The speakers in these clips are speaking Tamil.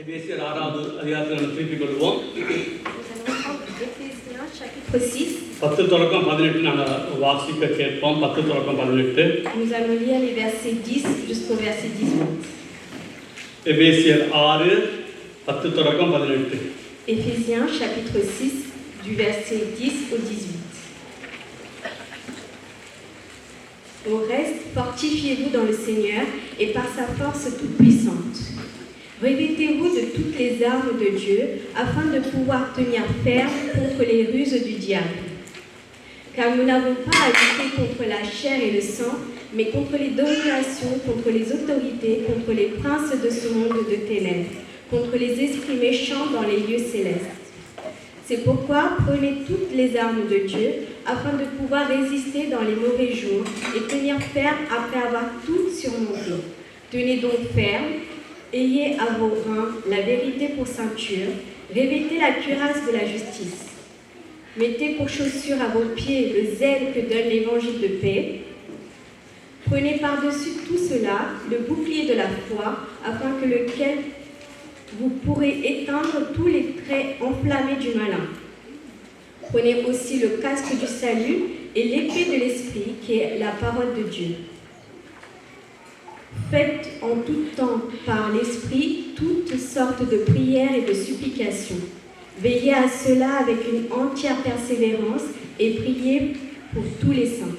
எபேசியர் 6வது அதிகாரத்தை நாம் திருப்பிக் கொள்வோம். Éphésiens chapitre 6. 10 தொடக்கம் 18 நாங்கள் வாசிக்க கேட்போம். 10 தொடக்கம் 18. Nous allons lire les versets 10 jusqu'au verset 18. எபேசியர் 6 10 தொடக்கம் 18. Éphésiens chapitre 6 du verset 10 au 18. Au reste, fortifiez-vous dans le Seigneur et par sa force toute puissante. Revêtez-vous de toutes les armes de Dieu afin de pouvoir tenir ferme contre les ruses du diable. Car nous n'avons pas à lutter contre la chair et le sang, mais contre les dominations, contre les autorités, contre les princes de ce monde de ténèbres, contre les esprits méchants dans les lieux célestes. C'est pourquoi prenez toutes les armes de Dieu afin de pouvoir résister dans les mauvais jours et tenir ferme après avoir tout surmonté. Tenez donc ferme. Ayez à vos reins la vérité pour ceinture, revêtez la cuirasse de la justice. Mettez pour chaussure à vos pieds le zèle que donne l'évangile de paix. Prenez par-dessus tout cela le bouclier de la foi, afin que lequel vous pourrez éteindre tous les traits enflammés du malin. Prenez aussi le casque du salut et l'épée de l'esprit qui est la parole de Dieu. Faites en tout temps par l'Esprit toutes sortes de prières et de supplications. Veillez à cela avec une entière persévérance et priez pour tous les saints.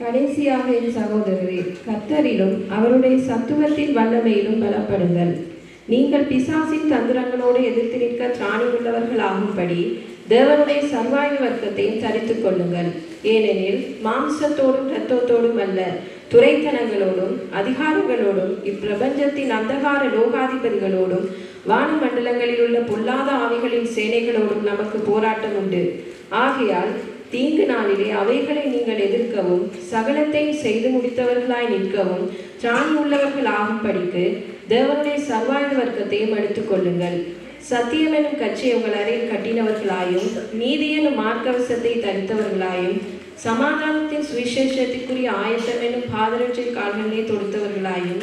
கடைசியாக என் சகோதரரே, கர்த்தரிலும் அவருடைய சத்துவத்தின் வல்லமையிலும் பலப்படுங்கள். நீங்கள் பிசாசின் தந்திரங்களோடு எதிர்த்து நிற்க திராணி உள்ளவர்களாகும்படி தேவனுடைய சர்வாயுத வர்க்கத்தையும் தரித்துக் கொள்ளுங்கள். ஏனெனில் மாம்சத்தோடும் இரத்தத்தோடும் அல்ல, துரைத்தனங்களோடும் அதிகாரங்களோடும் இப்பிரபஞ்சத்தின் அந்தகார லோகாதிபதிகளோடும் வான மண்டலங்களில் உள்ள பொல்லாத ஆவிகளின் சேனைகளோடும் நமக்கு போராட்டம் உண்டு. ஆகையால் தீங்கு நாளிலே அவைகளை நீங்கள் எதிர்க்கவும் சகலத்தையும் செய்து முடித்தவர்களாய் நிற்கவும் திராணி உள்ளவர்கள் ஆகும்படிக்கு தேவனுடைய சர்வாயுத வர்க்கத்தையும் எடுத்துக் கொள்ளுங்கள். சத்தியம் எனும் கட்சியை உங்கள் அறையில் கட்டினவர்களாயும் நீதி எனும் மார்க்கவசத்தை தரித்தவர்களாயும் சமாதானத்தின் சுவிசேஷத்திற்குரிய ஆயத்தம் என்னும் பாதரட்சில் கால்களை தொடுத்தவர்களாயும்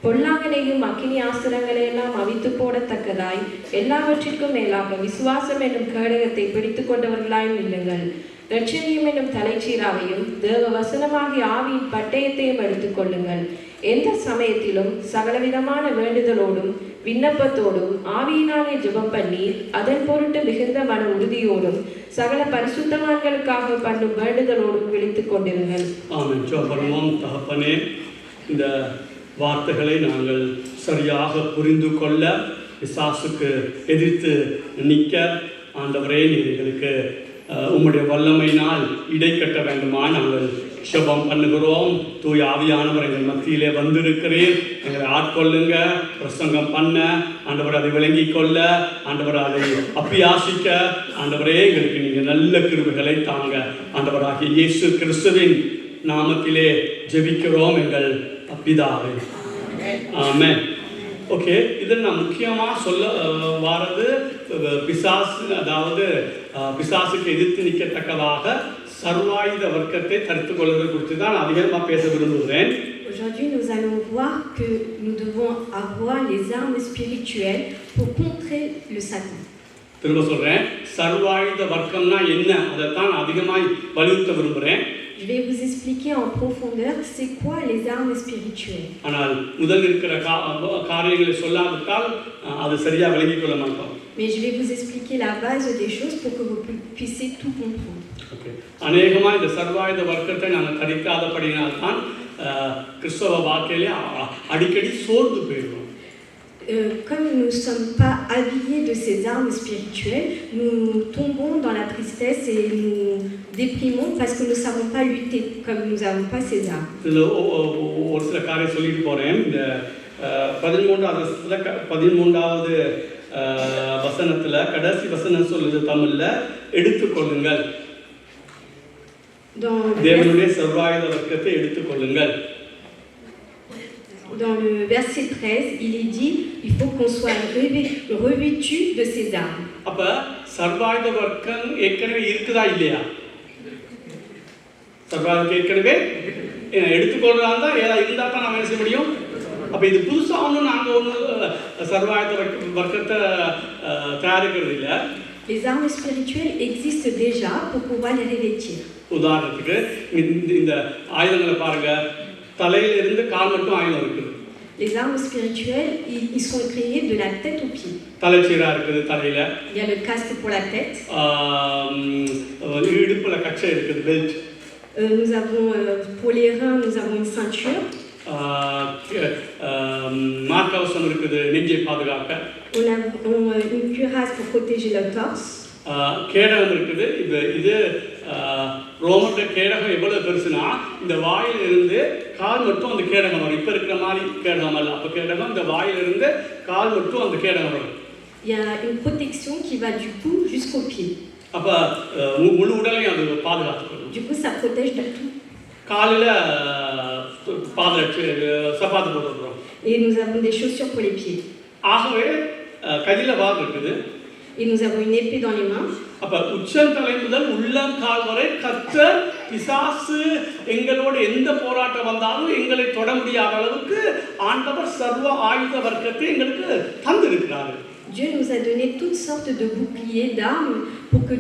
பொல்லாங்கனையும் அக்கினி ஆஸ்திரங்களையெல்லாம் அவித்து போடத்தக்கதாய் எல்லாவற்றிற்கும் மேலாக விசுவாசம் என்னும் கேடகத்தை பிடித்து கொண்டவர்களாயும் இல்லுங்கள். இரட்சணியம் என்னும் தலைச்சீராவையும் தேவ வசனமாகிய ஆவியின் பட்டயத்தையும் எடுத்துக் கொள்ளுங்கள். எந்த சமயத்திலும் சகலவிதமான வேண்டுதலோடும் விண்ணப்பத்தோடும் ஆவியினாலே ஜெபம் பண்ணி அதன் பொருட்டு மிகுந்த மன உறுதியோடும் சகல பரிசுத்தவான்களுக்காக பண்ணும் வேண்டுதலோடும் விழித்துக் கொண்டிருங்கள். ஆமென். ஜெபம். தகப்பனே, இந்த வார்த்தைகளை நாங்கள் சரியாக புரிந்து கொள்ள, பிசாசுக்கு எதிர்த்து நிற்க ஆண்டவரே நீர் எங்களுக்கு உம்முடைய வல்லமையினால் இடை கட்ட வேண்டுமா நாங்கள் ஜெபம் பண்ணுகிறோம். தூய ஆவியானவர் எங்கள் மத்தியிலே வந்திருக்கிறீர். எங்களை ஆட்கொள்ளுங்க, பிரசங்கம் பண்ண ஆண்டவர் அதை விளங்கி கொள்ள, ஆண்டவர் அதை அப்பியாசிக்க ஆண்டவரே எங்களுக்கு நீங்கள் நல்ல கிருபைகளை தாங்க. ஆண்டவராகிய இயேசு கிறிஸ்துவின் நாமத்திலே ஜெபிக்கிறோம் எங்கள் பிதாவே. ஆமென். ஓகே, இதில் நான் முக்கியமாக சொல்ல வாரது பிசாசு, அதாவது பிசாசுக்கு எதிர்த்து நிற்கத்தக்கதாக சர்வாயுத வர்க்கத்தை தரித்துக் கொள்வது குறித்து தான் அதிகமாக பேச விரும்புகிறேன். Aujourd'hui, nous allons voir que nous devons avoir les armes spirituelles pour contrer le Satan. திரும்ப சொல்கிறேன், சர்வாயுத வர்க்கம்னா என்ன, அதைத்தான் அதிகமாக வலியுறுத்த விரும்புகிறேன். Je vais vous expliquer en profondeur c'est quoi les armes spirituelles. ஆனால் முதல் இருக்கிற காரியங்களை சொல்லாவிட்டால் அது சரியாக விளங்கிக் கொள்ள மாட்டோம். Mais je vais vous expliquer la base des choses pour que vous puissiez tout comprendre. Okay, அநேகமாக இந்த சர்வாயுத வர்க்கத்தை நாங்கள் தரிக்காதபடினால்தான் கிறிஸ்தவ வாழ்க்கையிலே அடிக்கடி சோர்ந்து போயிடுவோம். Comme nous ne sommes pas habillés de ces armes spirituelles, nous tombons dans la tristesse et nous déprimons parce que nous ne savons pas lutter, comme nous n'avons pas ces armes. ஒரு சில காரியம் சொல்லிட்டு போகிறேன். இந்த 13வது வசனத்தில் கடைசி வசனம் சொல்லுது தமிழில், எடுத்துக்கொள்ளுங்கள், தேவனுடைய சர்வாயுத வர்க்கத்தை எடுத்துக்கொள்ளுங்கள். Dans le verset 13, il est dit il faut qu'on soit revêtu de ces armes. அப்ப சர்வாயுத வர்க்கம் ஏற்கனவே இருக்குதா இல்லையா? சர்வாயுதம் ஏற்கனவே எடுத்துக்கொள்றதா இருந்தா ஏதா இருந்தா தான் நம்ம என்ன செய்ய முடியும். அப்போ இது புதுசாக ஒன்றும் நாங்கள் ஒன்று சர்வாயுத வர்க்கத்தை தயாரிக்கிறது இல்லை. Les armes spirituelles existent déjà pour pouvoir les revêtir. உதாரணத்துக்கு இந்த ஆயுதங்களை பாருங்க, தலையிலிருந்து கால் மட்டும் ஆயுதம் இருக்குது. Les armes spirituelles, ils sont créés de la tête aux pieds. தலைச்சீரா இருக்குது தலையில. Il y a le casque pour la tête. இடுப்புல கச்சை இருக்குது, belt. Nous avons pour les reins, nous avons une ceinture. மார்க்கவசம் இருக்குது நெஞ்சை பாதுகாக்க. On a une cuirasse pour protéger le torse. கேடகம் இருக்குது. இது ரோமன் கேடகம் எவ்வளவு பெருசுனா இந்த வாயிலிருந்து கால் மட்டும் அந்த கேடகம் வரும். இப்ப இருக்கிற மாதிரி கேடகம் அல்ல. அப்ப கேடகம் இந்த வாயிலிருந்து கால் மட்டும் அந்த கேடகம் வரும். Il y a une protection qui va du cou jusqu'au pied. அப்ப முழு உடலையும் அது பாதுகாத்துக்கணும். Du coup, ça protège de tout. காலில சப்பாத்து போட்டுறோம். Et nous avons des chaussures pour les pieds. ஆகவே கையில வாள் இருக்குது. Et nous avons une épée dans les mains. அப்ப உச்சந்தலை முதல் உள்ளங்கால் வரை கர்த்தர் பிசாசு எங்களோட எந்த போராட்டம் வந்தாலும் எங்களை தொட முடியாத அளவுக்கு ஆண்டவர் சர்வ ஆயுத வர்க்கத்தை எங்களுக்கு தந்திருக்கிறார். Dieu nous a donné toutes sortes de boucliers, d'armes pour que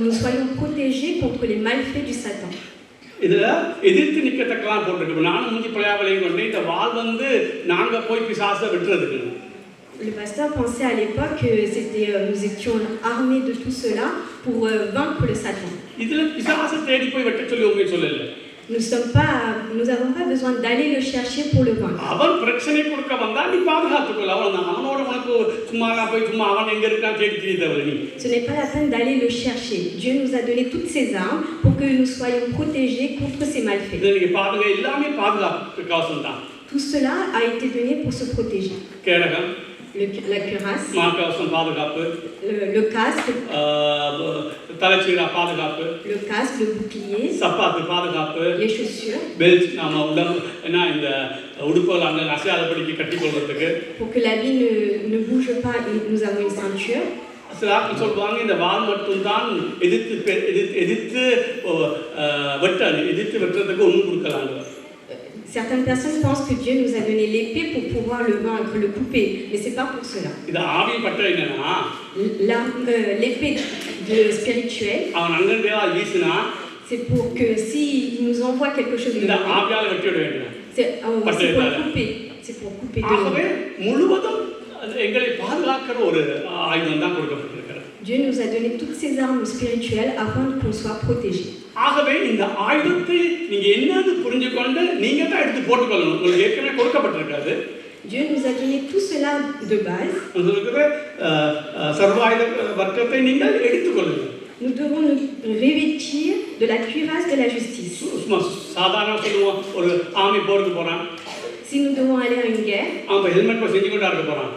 nous soyons protégés contre les malfaits du Satan. இதுல எதிர்த்து நிக்கத்தக்கலாம் போட்டிருக்கு. நானும் முந்தி பழையாவளையும் கொண்டு இந்த வாள் வந்து நாங்க போய் பிசாசை விட்டுறதுக்கு. Le pasteur pensait à l'époque que nous étions armés de tout cela pour vaincre le Satan. இதுல பிசாசை தேடி போய் வெட்ட சொல்லி உங்களுக்கு சொல்லல. Nous n'avons pas besoin d'aller le chercher pour le vaincre. அவன் பிரச்சனை கொடுக்க வந்தா நீ பாதுகாத்துக்கொள்ள. அவனோட உனக்கு சும்மா போய் சும்மா அவன் எங்க இருக்கான் தேடி திரிதவர் நீ. Ce n'est pas la peine d'aller le chercher. Dieu nous a donné toutes ces armes pour que nous soyons protégés contre ces malfaits. நீங்க பாருங்க, எல்லாமே பாதுகாப்பு கவசம் தான். Tout cela a été donné pour se protéger. கேடகம், La cuirasse, மார்க்கவசம் பாதுகாப்பு, le casque, தலைச்சீரா பாதுகாப்பு, le casque, le bouclier, சப்பாத்து பாதுகாப்பு, les chaussures, பெல்ட் நாம உடம்பு என்ன இந்த உடுப்புகள் அங்கே அசையாதபடிக்கு கட்டி கொள்றதுக்கு. pour que la vie ne bouge pas, nous avons une ceinture. சிலாக்கள் சொல்லுவாங்க இந்த வால் மட்டும்தான் எதிர்த்து வெட்டுறதுக்கு ஒன்றும் கொடுக்கலாங்க. Certaines personnes pensent que Dieu nous a donné l'épée pour pouvoir le vaincre, le couper, mais c'est pas pour cela. இது ஆவி பட்ட என்னன்னா l'épée spirituelle, அவன் அங்கேயா வீசினா c'est pour que si il nous envoie quelque chose de இந்த ஆவியால வெட்டி விட வேண்டும். c'est pour couper, c'est pour couper. ஆகவே முழுவதும் எங்களை பாதுகாக்கிற ஒரு ஆயுதம் தான் கொடுக்கப்பட்டிருக்கிறது. Dieu nous a donné toutes ces armes spirituelles afin qu'on soit protégés. ஆகவே இந்த ஆயுதத்தை நீங்க என்னன்னு புரிஞ்சுக்கொண்டு நீங்க தான் எடுத்து போட்டுக்கொள்ளணும். உங்களுக்கு ஏற்கனவே கொடுக்கப்பட்டிருக்காது. Dieu nous a donné tout cela de base. உங்களுக்கு சர்வாயுத வர்க்கத்தை நீங்கள் எடுத்துக்கொள்ளுங்கள். Nous devons nous revêtir de la cuirasse de la justice. சாதாரண சொல்லுவோம், ஒரு ஆர்மி போருக்கு போறான். Si nous devons aller à une guerre, அவன் ஹெல்மெட் போய் செஞ்சு கொண்டா இருக்க போறான்.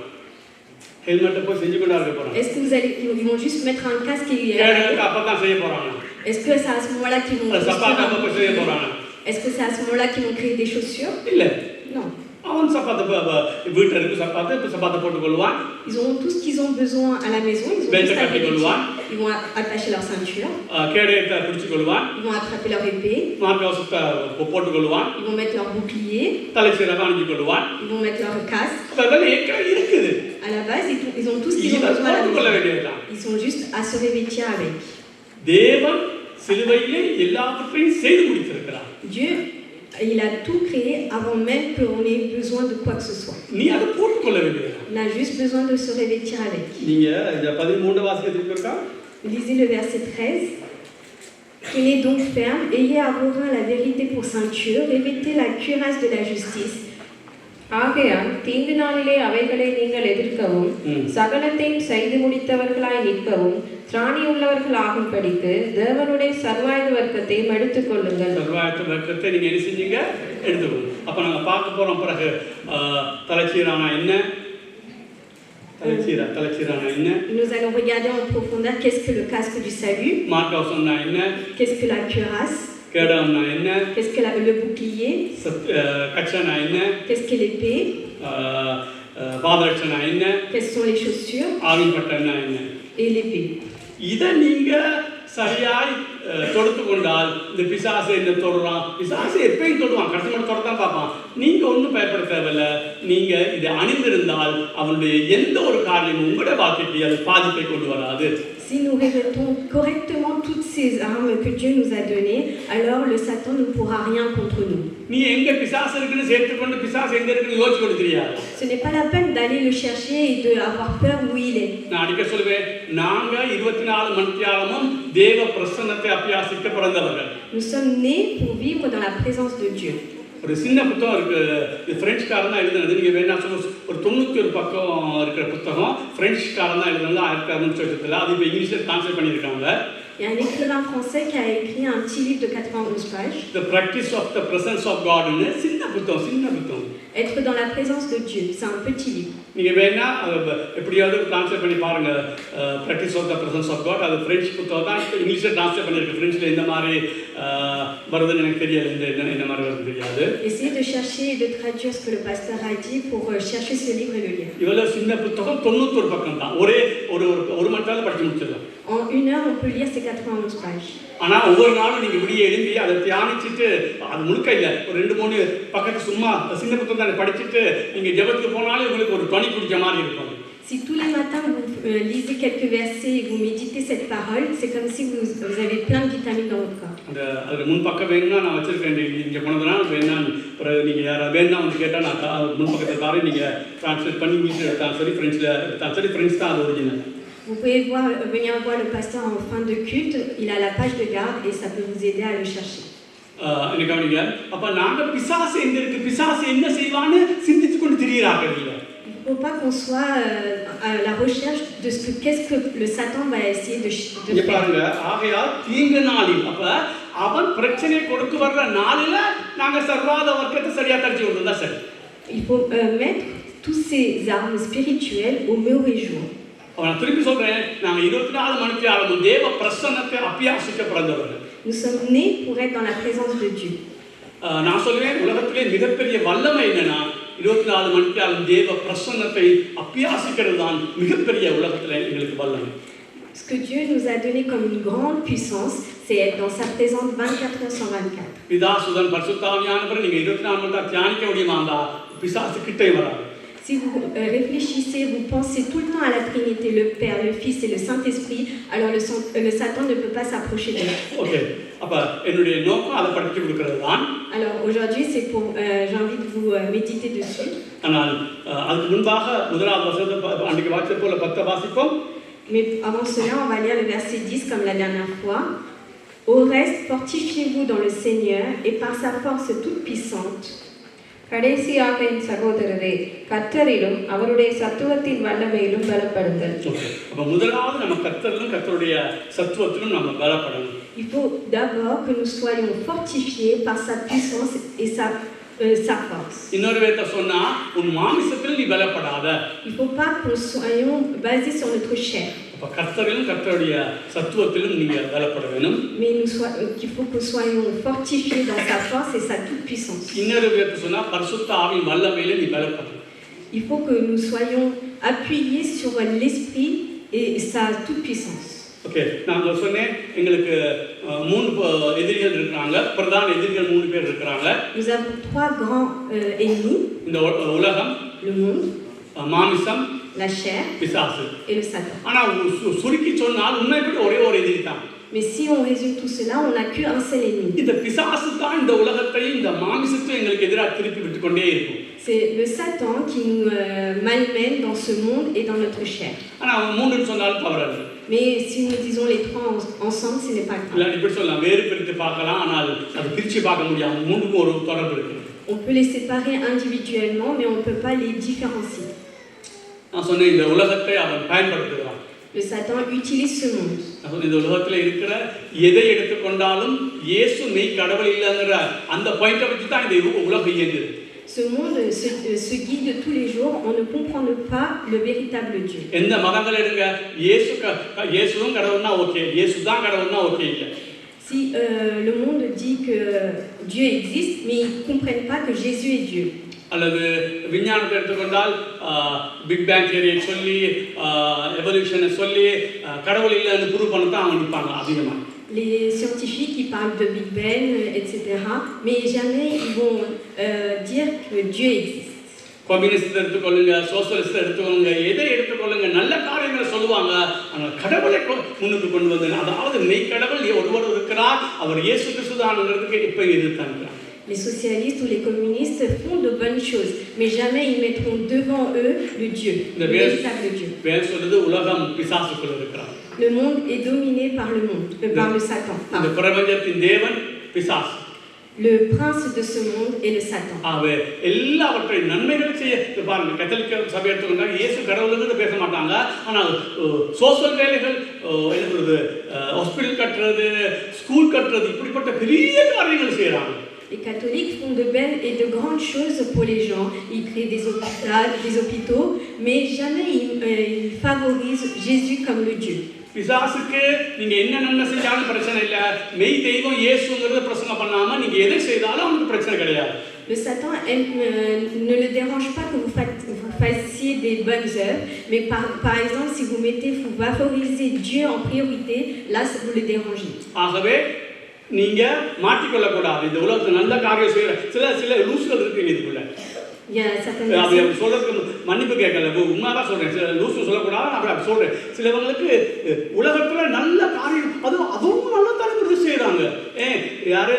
ஹெல்மெட்டை போய் செஞ்சு கொண்டா இருக்க போறான். est-ce que ils vont juste mettre un casque et அப்பதான் செய்ய போறாங்க. est-ce que c'est à ce moment-là qu'ils vont செய்ய போறாங்க? est-ce que c'est à ce moment-là qu'ils vont créer des chaussures? இல்ல. Non. அவன் சப்பாத்து வீட்டுல இருக்கு சப்பாத்து போட்டுக் கொள்வான். Ils auront tout ce qu'ils ont besoin à la maison. Ils vont attacher leur ceinture. கேடயத்தை பிடிச்சு கொள்வான். Ils vont attraper leur épée. மார்க்கவசத்தை போட்டுக் கொள்வான். Ils vont mettre leur bouclier. தலைச்சீரை அணிஞ்சு கொள்வான். Ils vont mettre leur casque. அதெல்லாம் ஏற்கனவே இருக்குது. À la base, ils ont tout ce qu'ils ont besoin à la maison. Ils sont juste à se revêtir avec. தேவன் சிலுவையிலே எல்லாவற்றையும் செய்து முடித்திருக்கிறார். Dieu, il a tout créé avant même qu'on ait besoin de quoi que ce soit. நீ அதை போட்டுக்கொள்ள வேண்டியது. On a juste besoin de se revêtir avec. நீங்க இந்த 13 வாசிக்கிறதுக்கு இருக்கா? Lisez le verset 13. Tenez donc ferme, ayez à vos reins la vérité pour ceinture, revêtez la cuirasse de la justice. ஆகையால் தீங்கு நாளிலே அவைகளை நீங்கள் எதிர்க்கவும் சகலத்தையும் செய்து முடித்தவர்களாய் நிற்கவும் திராணி உள்ளவர்கள் ஆகும்படிக்கு தேவனுடைய சர்வாயுத வர்க்கத்தை எடுத்துக் கொள்ளுங்கள். சர்வாயுத வர்க்கத்தை நீங்க என்ன செஞ்சீங்க? எடுத்துக்கொள்ளுங்க. அப்ப நாங்க பார்க்க போறோம் பிறகு தலைச்சீரானா என்ன? தலைச்சீரானா என்ன? Nous allons regarder en profondeur qu'est-ce que le casque du salut. மார்க்கவசம்னா என்ன? Qu'est-ce que la cuirasse? கேடகம்னா என்ன? Qu'est-ce que le bouclier? கச்சனா என்ன? Qu'est-ce que l'épée? பாதரட்சனா என்ன? Quelles sont les chaussures? ஆவிப்பட்டனா என்ன? Et l'épée. இத நீங்க சரியாய் தொடுத்து கொண்டால் இந்த பிசாசு என்ன தொடுறான், பிசாசு எப்பயும் தொடுவான், கடைசி மட்டும் தொடர்தான் பார்ப்பான். நீங்கள் ஒன்றும் பயப்பட தேவையில்லை. நீங்கள் இதை அணிந்திருந்தால் அவனுடைய எந்த ஒரு காரியமும் உங்களுடைய வாழ்க்கைக்கு அது பாதிப்பை கொண்டு வராது. Si nous revêtons correctement toutes ces armes que Dieu nous a données, alors le Satan ne pourra rien contre nous. நீ எங்க பிசாசு இருக்குன்னு சேர்த்துக்கொண்டு பிசாசு எங்க இருக்குன்னு யோசிச்சு கொண்டு தெரியாது. Ce n'est pas la peine d'aller le chercher et d'avoir peur où il est. நான் அடிக்க சொல்லுவேன், நாங்க 24 மணித்தியாலமும் தேவ பிரசன்னத்தை அபியாசிக்க பிறந்தவர்கள். Nous sommes nés pour vivre dans la présence de Dieu. ஒரு சின்ன புத்தகம் இருக்கு, இது பிரெஞ்சுக்காரன் தான் எழுதுனது. நீங்கள் வேணா ஒரு 91 பக்கம் இருக்கிற புத்தகம் பிரெஞ்சுக்காரன் தான் எழுதுனது 1600. அது இப்போ இங்கிலீஷில் டிரான்ஸ்லேட் பண்ணியிருக்காங்க. Il y a un écrivain français qui a écrit un petit livre de 91 pages. The Practice of the Presence of God. சின்ன புத்தகம். Être dans la présence de Dieu, c'est un petit livre. நீங்கள் வேணா எப்படியாவது டிரான்ஸ்லேட் பண்ணி பாருங்க. Practice of the presence of God. அது ஃப்ரெஞ்சு புத்தகம் தான், இங்கிலீஷில் டிரான்ஸ்லேட் பண்ணியிருக்கு. ஃப்ரெஞ்சில் எந்த மாதிரி வருதுன்னு எனக்கு தெரியாது, என்ன மாதிரி வருதுன்னு தெரியாது. Essayez de chercher et de traduire ce que le pasteur a dit pour chercher ce livre et le lire. இவ்வளோ சின்ன புத்தகம் 91 பக்கம் தான். ஒரே ஒரு மணி நேரம் படிச்சு முடிச்சிடலாம். En 1 heure, on peut lire ces 91 pages. ஆனால் ஒவ்வொரு நாளும் நீங்கள் விடிய எழும்பி அதை தியானிச்சுட்டு, அது முழுக்க இல்லை, ஒரு 2-3 பக்கத்து சும்மா சின்ன புத்தகம் தான் படிச்சுட்டு நீங்கள் ஜெபத்துக்கு போனாலும் உங்களுக்கு ஒரு துணி குடிச்ச மாதிரி இருக்கும். Si tous les matins vous lisez quelques versets et vous méditez cette parole, c'est comme si vous avez plein de vitamines dans votre corps. அதில் முன்பக்கம் வேணும்னா நான் வச்சுருக்கேன். இங்கே போனதுனா வேணா நீங்கள் யாராவது வேணும்னா வந்து கேட்டால் நான் முன்பக்கத்தை தாரே நீங்கள் ட்ரான்ஸ்லேட் பண்ணி இங்கிலீஷில் எடுத்தாலும் சரி, ஃப்ரெஞ்சில் எடுத்தாலும் சரி. ஃப்ரெஞ்ச் தான் அது original. Vous pouvez venir voir le pasteur en fin de culte, il a la page de garde et ça peut vous aider à le chercher. என்ன கவனிங்க, அப்போ நாங்கள் பிசாசு எங்கே இருக்குது, பிசாசு என்ன செய்வான்னு சிந்தித்து கொண்டு திரியிறார்கள். Il ne faut pas qu'on soit à la recherche de qu'est-ce que le Satan va essayer de faire. பாருங்க, ஆகையால் தீங்கு நாளில், அப்போ அவன் பிரச்சனை கொடுக்க வர்ற நாளில் நாங்கள் சர்வாத வர்க்கத்தை சரியாக தரிச்சு கொண்டு தான் சரி. Il faut mettre tous ces armes spirituelles au mauvais jour. அவன் திருப்பி சொல்றேன், நாங்கள் 24 மணித்தியாலமும் தேவ பிரசன்னத்தை அபியாசிக்க பிறந்தவர்கள். Nous sommes nés pour être dans la présence de Dieu. நான் சொல்லுவேன், உலகத்திலே மிகப்பெரிய வல்லமை என்னன்னா 24 மணித்தியாலம் தேவ பிரசன்னத்தை அபியாசிக்கிறது தான் மிகப்பெரிய உலகத்தில் எங்களுக்கு வல்லமை. Ce que Dieu nous a donné comme une grande puissance, c'est être dans sa présence 24 heures sur 24. பிதா சுதன் பரிசுத்தாவியானவர் நீங்க 24 மணி நேரம் தியானிக்க முடியுமா இருந்தா பிசாசு கிட்டே வராது. Si vous réfléchissez, vous pensez tout le temps à la Trinité, le Père, le Fils et le Saint-Esprit, alors le Satan ne peut pas s'approcher de vous. OK. அப்ப என்னுடைய நோக்கம் அதை படித்து கொடுக்கிறது தான். Alors aujourd'hui c'est pour j'ai envie de vous méditer dessus. ஆனால் அதுக்கு முன்பாக முதலாவது வசனத்தை அன்றைக்கு வாசித்த போல 10 வாசிப்போம். Mais avant cela, on va lire le verset 10 comme la dernière fois. Au reste, fortifiez-vous dans le Seigneur et par sa force toute puissante. கடைசியாக என் சகோதரரே, கர்த்தரிலும் அவருடைய சத்துவத்தின் வல்லமையிலும் பலப்படுங்கள். அப்ப முதலாவது நம்ம கர்த்தரிலும் கர்த்தருடைய சத்துவத்திலும் நம்ம பலப்படணும். Il faut d'abord que nous soyons fortifiés par sa puissance et sa force. இன்னொரு வேத சொன்னா உன் மாமிசத்தில் நீ பலப்படாத. Il faut pas que nous soyons basés sur notre chair. அப்ப கர்த்தரிலும் கர்த்தருடைய சத்துவத்திலும் நீங்க பலப்பட வேணும். Mais qu'il faut que nous soyons fortifiés dans sa force et sa toute puissance. இன்னொரு வேத சொன்னா பரிசுத்த ஆவியின் வல்லமையில நீ பலப்படணும். Il faut que nous soyons appuyés sur l'esprit et sa toute puissance. Okay, நான் சொன்னேன் எங்களுக்கு 3 எதிரிகள் இருக்காங்க. பிரதான எதிரிகள் 3 பேர் இருக்காங்க. Nous avons 3 grands ennemis. இந்த உலகம், le monde, மாமிசம், la chair பிசாசு et le Satan. ஆனா சுருக்கி சொன்னால் உண்மைப்படி ஒரே ஒரு எதிரி தான். Mais si on résume tout cela, on n'a qu'un seul ennemi. இந்த பிசாசு தான் இந்த உலகத்தையும் இந்த மாமிசத்தையும் எங்களுக்கு எதிராக திருப்பி விட்டுக்கொண்டே இருக்கும். C'est le Satan qui nous malmène dans ce monde et dans notre chair. ஆனா 3 சொன்னாலும் தவறாது. Mais si nous disons les 3 ensemble, ce n'est pas grave. இல்ல இப்படி சொல்லலாம், வேறு பிரித்து பார்க்கலாம், ஆனால் அது பிரிச்சு பார்க்க முடியாது. 3க்கும் ஒரு தொடர்பு இருக்கு. On peut les séparer individuellement, mais on ne peut pas les différencier. நான் சொன்னேன் இந்த உலகத்தை அவன் பயன்படுத்துகிறான். Le Satan utilise ce monde. இந்த உலகத்தில் இருக்கிற எதை எடுத்துக்கொண்டாலும் இயேசு மெய் கடவுள் இல்லைங்கிற அந்த பாயிண்ட்டை வச்சு தான் இந்த உலகம் இயங்குது. Ce monde se guide tous les jours, on ne comprend pas le véritable Dieu. எந்த மதங்கள் எடுங்க, இயேசுவும் கடவுள்னா ஓகே, இயேசு தான் கடவுள்னா ஓகே இல்லை. Si le monde dit que Dieu existe, mais ils ne comprennent pas que Jésus est Dieu. அல்லது விஞ்ஞானத்தை எடுத்துக்கொண்டால் பிக் பேங் தியரியை சொல்லி எவல்யூஷனை சொல்லி கடவுள் இல்லைன்னு ப்ரூவ் பண்ண தான் அவங்க நிற்பாங்க அதிகமாக. Les scientifiques qui parlent de Big Bang, etc., mais jamais ils vont dire que Dieu existe. Communist எடுத்துக்கொள்ளுங்க, சோசியலிஸ்ட் எடுத்துக்கொள்ளுங்க, எதை எடுத்துக்கொள்ளுங்க, நல்ல காரியங்களை சொல்லுவாங்க. ஆனால் கடவுளை முன்னுக்கு கொண்டு வந்து, அதாவது மெய் கடவுள் ஒருவர் இருக்கிறார், அவர் இயேசு கிறிஸ்து தான்ங்கிறதுக்கு இப்போ எதிர்த்தாங்க. Les socialistes ou les communistes font de bonnes choses, mais jamais ils mettront devant eux le Dieu, le véritable Dieu. வேறு சொல்றது உலகம் பிசாசுக்குள் இருக்கிறார். Le monde est dominé par le monde, par le Satan. இந்த பிரபஞ்சத்தின் தேவன் பிசாசு. Le prince de ce monde est le Satan. அவர் எல்லாவற்றையும் நன்மைகள் செய்ய பாருங்க. கத்தோலிக்க சபை எடுத்துக்கொண்டாங்க, இயேசு கடவுள்னு பேச மாட்டாங்க. ஆனால் சோசியல் வேலைகள், என்ன சொல்றது, ஹாஸ்பிட்டல் கட்டுறது, ஸ்கூல் கட்டுறது, இப்படிப்பட்ட பெரிய காரியங்கள் செய்யறாங்க. Les catholiques font de belles et de grandes choses pour les gens. Ils créent des hôpitaux, mais jamais ils favorisent Jésus comme le Dieu. பிசாசுக்கு நீங்க என்ன நன்மை செஞ்சாலும் பிரச்சனை இல்லை, மெய் தெய்வம் இயேசுங்கிறத பிரசங்கம் பண்ணாம நீங்க எதை செய்தாலும் அவனுக்கு பிரச்சனை கிடையாது. Le Satan ne le dérange pas que vous fassiez des bonnes œuvres, mais par exemple, si vous favorisez Dieu en priorité, là, vous le dérangez. ஆகவே நீங்க மாட்டிக்கொள்ள கூடாது. இந்த உலகத்துல நல்ல காரியம் செய்யற சில லூசுகள் இருக்கு இதுக்குள்ள. சொல்றதுக்கு மன்னிப்பு கேட்கல, உண்மைதான் சொல்றேன். சில லூசு சொல்லக்கூடாது, அப்படி சொல்றேன். சிலவங்களுக்கு உலகத்துல நல்ல காரியம் அதுவும் நல்ல தலைமுறை செய்யறாங்க. யாரு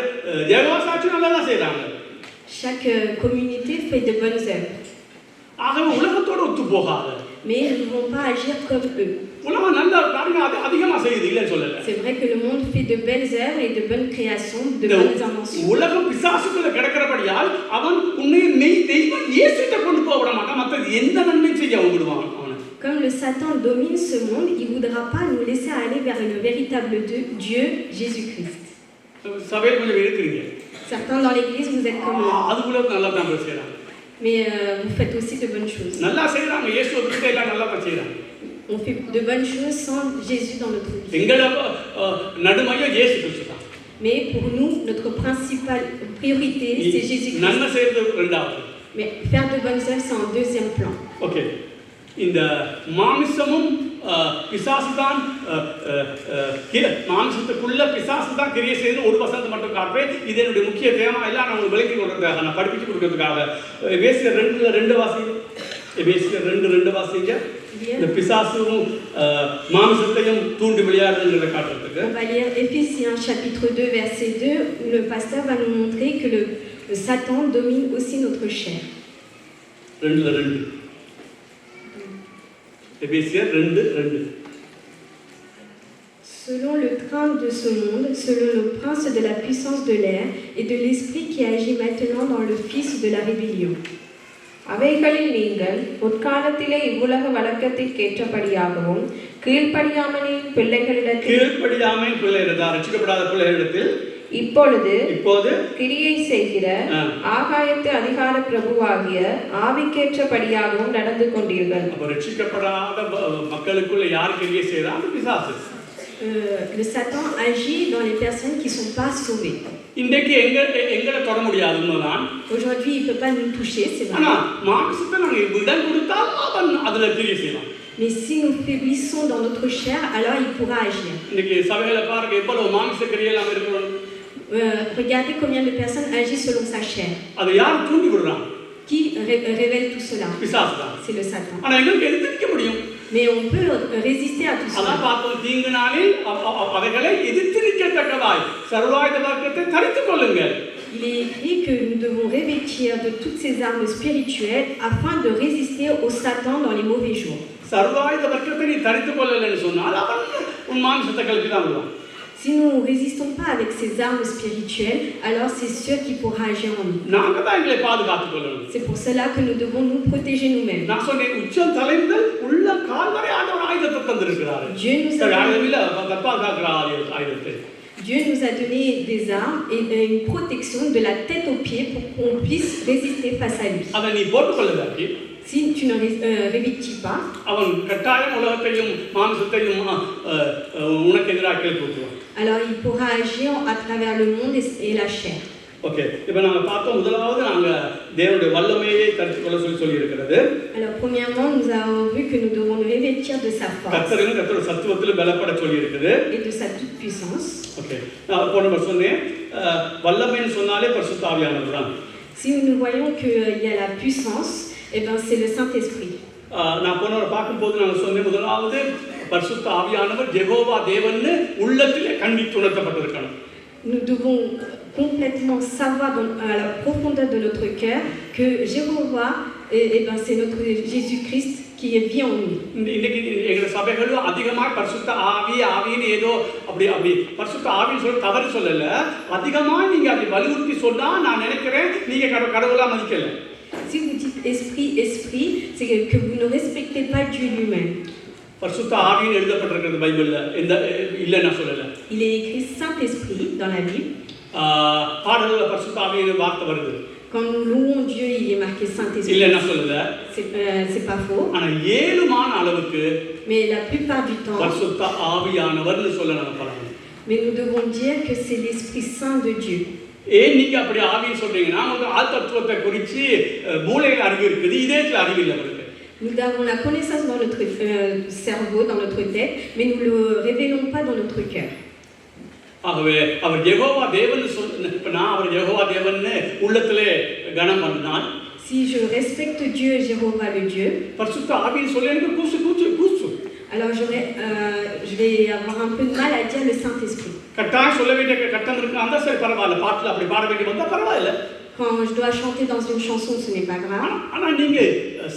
ஜெகவா சாட்சி நல்லதான் செய்யறாங்க. Chaque communauté fait de bonnes œuvres. ஆகவே உலகத்தோட ஒத்து போகாது. Mais ils ne vont pas agir comme eux. உலகம் நல்ல காரியம் அதிகமா செய்யுது, இல்லைன்னு சொல்லல. C'est vrai que le monde fait de belles œuvres et de bonnes créations, de bonnes inventions. உலகம் பிசாசுக்குள்ள கிடக்கிறபடியால் அவன் உன்னை மெய் தெய்வம் இயேசுட்ட கொண்டு போக விட மாட்டான். மற்ற எந்த நன்மை செய்ய விடுவான் அவனை. Comme le Satan domine ce monde, il voudra pas nous laisser aller vers le véritable Dieu, Jésus-Christ. சபையில கொஞ்சம் இருக்கிறீங்க. Certains dans l'église vous êtes comme eux. அதுக்குள்ள நல்லா தான் செய்றாங்க. Mais vous faites aussi de bonnes choses. நல்லா செய்றாங்க. இயேசு கிட்ட எல்லாம் நல்லா செய்றாங்க. On fait de bonnes choses sans Jésus dans notre vie. எங்களோட நடுமையம் இயேசு கிறிஸ்து தான். Mais pour nous, notre principale priorité, c'est Jésus-Christ. நன்மை செய்வது இரண்டாவது. Mais faire de bonnes œuvres, c'est en deuxième plan. Okay. இந்த மாமிசமும் பிசாசு தான், மாமிசத்துக்குள்ள பிசாசு தான் கிரியை செய்து ஒரு வசனத்தை மட்டும் காட்டுறேன். இது என்னுடைய முக்கிய தேவை. எல்லாம் நான் உங்களுக்கு விளக்கி கொடுக்குறதுக்காக, நான் படிப்பிச்சு கொடுக்கறதுக்காக. எபேசியர் 2:2 வாசிங்க. எபேசியர் 2:2 வாசிங்க. இந்த பிசாசும் மாமிசத்தையும் தூண்டி விளையாடுறதுங்கிறத காட்டுறதுக்கு. On va lire Éphésiens chapitre 2 verset 2 où le pasteur va nous montrer que le Satan domine aussi notre chair. 2:2. Éphésiens 2:2. Selon le train de ce monde, selon le prince de la puissance de l'air et de l'esprit qui agit maintenant dans le fils de la rébellion. அவைகளில் நீங்கள் முற்காலத்திலே இவ்வுலக வழக்கத்திற்கேற்றபடியாகவும் கீழ்ப்படியாமையின் பிள்ளைகளிடத்தில் ரட்சிக்கப்படாத பிள்ளைகளிடத்தில் இப்பொழுது கிரியை செய்கிற ஆகாயத்து அதிகார பிரபுவாகிய ஆவிக்கேற்றபடியாகவும் நடந்து கொண்டீர்கள். ரட்சிக்கப்படாத மக்களுக்குள்ள யார் கிரியை செய்யறாங்க? பிசாசு. Le Satan agit dans les personnes qui sont pas sauvées. இன்றைக்கு எங்களை தொட முடியாதுன்னுதான். Aujourd'hui il peut pas nous toucher, c'est vrai. ஆனா மாம்சத்தை நாங்க விடம் கொடுத்தால் அவன் அதுல கிரியை செய்வான். Mais si nous faiblissons dans notre chair, alors il pourra agir. இன்னைக்கு சபையில பாருங்க எவ்வளவு மாம்ச கிரியைலாம் இருக்குன்னு. Regardez combien de personnes agissent selon sa chair. அது யார் தூண்டி விடுறாங்க? Qui révèle tout cela? பிசாசு தான். C'est le Satan. ஆனா எங்களுக்கு எதிர்க்க முடியும். Mais on peut résister à tout cela. அதான் பார்த்தோம், தீங்கு நாளில் அவைகளை எதிர்த்து நிற்கத்தக்கதாய் சர்வாயுத வர்க்கத்தை தரித்துக் கொள்ளுங்கள். Il est écrit que nous devons revêtir de toutes ces armes spirituelles afin de résister au Satan dans les mauvais jours. சர்வாயுத வர்க்கத்தை நீ தரித்துக் கொள்ளலன்னு சொன்னால் அவன் உன் மாம்சத்தை கலக்கி தான் விடுவான். Si nous ne résistons pas avec ces armes spirituelles, alors c'est sûr qu'il pourra agir en nous. நாங்க தான் எங்களை பாதுகாத்துக் கொள்ளணும். C'est pour cela que nous devons nous protéger nous-mêmes. நான் சொன்னேன், உச்சம் தலைமுதல் உள்ள கால் வரை ஆண்டவர் ஆயுதத்தை தந்திருக்கிறார். Dieu nous a donné des armes et une protection de la tête aux pieds pour qu'on puisse résister face à lui. அதை நீ போட்டுக்கொள்ளதாக்கி Si tu ne revêtis pas, அவன் கட்டாயம் உலகத்தையும் மாம்சத்தையும் உனக்கு எதிராக கிளப்பி விட்டுருவான். Alors il pourra agir à travers le monde et la chair. Okay, இப்போ நாங்கள் பார்த்தோம். முதலாவது நாங்கள் தேவனுடைய வல்லமையை கற்றுக்கொள்ள சொல்லியிருக்கிறது. Alors premièrement, nous avons vu que nous devons nous revêtir de sa force கர்த்தருடைய சத்துவத்தில் பலப்பட சொல்லியிருக்குது. et de sa toute puissance. Okay, நான் போன முறை சொன்னேன், வல்லமைன்னு சொன்னாலே பரிசுத்த ஆவியானவர் தான். Si nous voyons qu'il y a la puissance, eh ben c'est le Saint-Esprit. நான் போன முறை பார்க்கும்போது நாங்கள் சொன்னேன், முதலாவது பரிசுத்த ஆவியானவர் யெகோவா தேவன்னு உள்ளத்திலே கண்டித்து உணர்த்தப்பட்டிருக்கணும். Nous devons complètement savoir à la profondeur de notre cœur que Jéhovah, ben, c'est notre Jésus-Christ qui vit en nous. இன்னைக்கு எங்கள் சபைகளும் அதிகமாக பரிசுத்த ஆவின்னு ஏதோ அப்படி பரிசுத்த ஆவின்னு சொல்ல தவறு சொல்லல. அதிகமாக நீங்கள் அதை வலியுறுத்தி சொன்னால் நான் நினைக்கிறேன் நீங்கள் கடவுளாக மதிக்கல. Si vous dites esprit, esprit, c'est que vous ne respectez pas Dieu lui-même. பரிசுத்த ஆவின்னு எழுதப்பட்டிருக்கிறது பைபிள்ல, இல்லை நான் சொல்லல. Il est écrit Saint-Esprit dans la Bible. பாடல்ல பரிசுத்த ஆவின்னு வார்த்தை வருது. Quand nous louons Dieu, il est marqué Saint-Esprit. இல்லை நான் சொல்லல. C'est pas faux. ஆனா ஏழுமான அளவுக்கு Mais la plupart du temps, பரிசுத்த ஆவியானவர்னு சொல்ல நம்ம பழகணும். mais nous devons dire que c'est l'Esprit Saint de Dieu. ஏன் நீங்க அப்படி ஆவின்னு சொல்றீங்கன்னா உங்களுக்கு ஆள் தத்துவத்தை குறித்து மூளையில் அறிவு இருக்குது, இதயத்தில் அறிவு இல்லை அவருக்கு. Nous avons la connaissance dans notre cerveau, dans notre tête, mais nous ne le révélons pas dans notre cœur. ஆகவே அவர் யெகோவா தேவன் இப்ப நான் அவர் யெகோவா தேவன் உள்ளத்திலே கனம் பண்ணால், Si je respecte Dieu, Jéhovah le Dieu, பரிசுத்த ஆவின்னு சொல்லி எனக்கு கூச்சு. alors je vais avoir un peu de mal à dire le Saint-Esprit. கட்டாயம் சொல்ல வேண்டிய கட்டம் இருக்கு, அந்த சரி பரவாயில்ல, பாட்டில் அப்படி பாட வேண்டி வந்தால் பரவாயில்ல. Quand je dois chanter dans une chanson, ce n'est pas grave. ஆனா நீங்க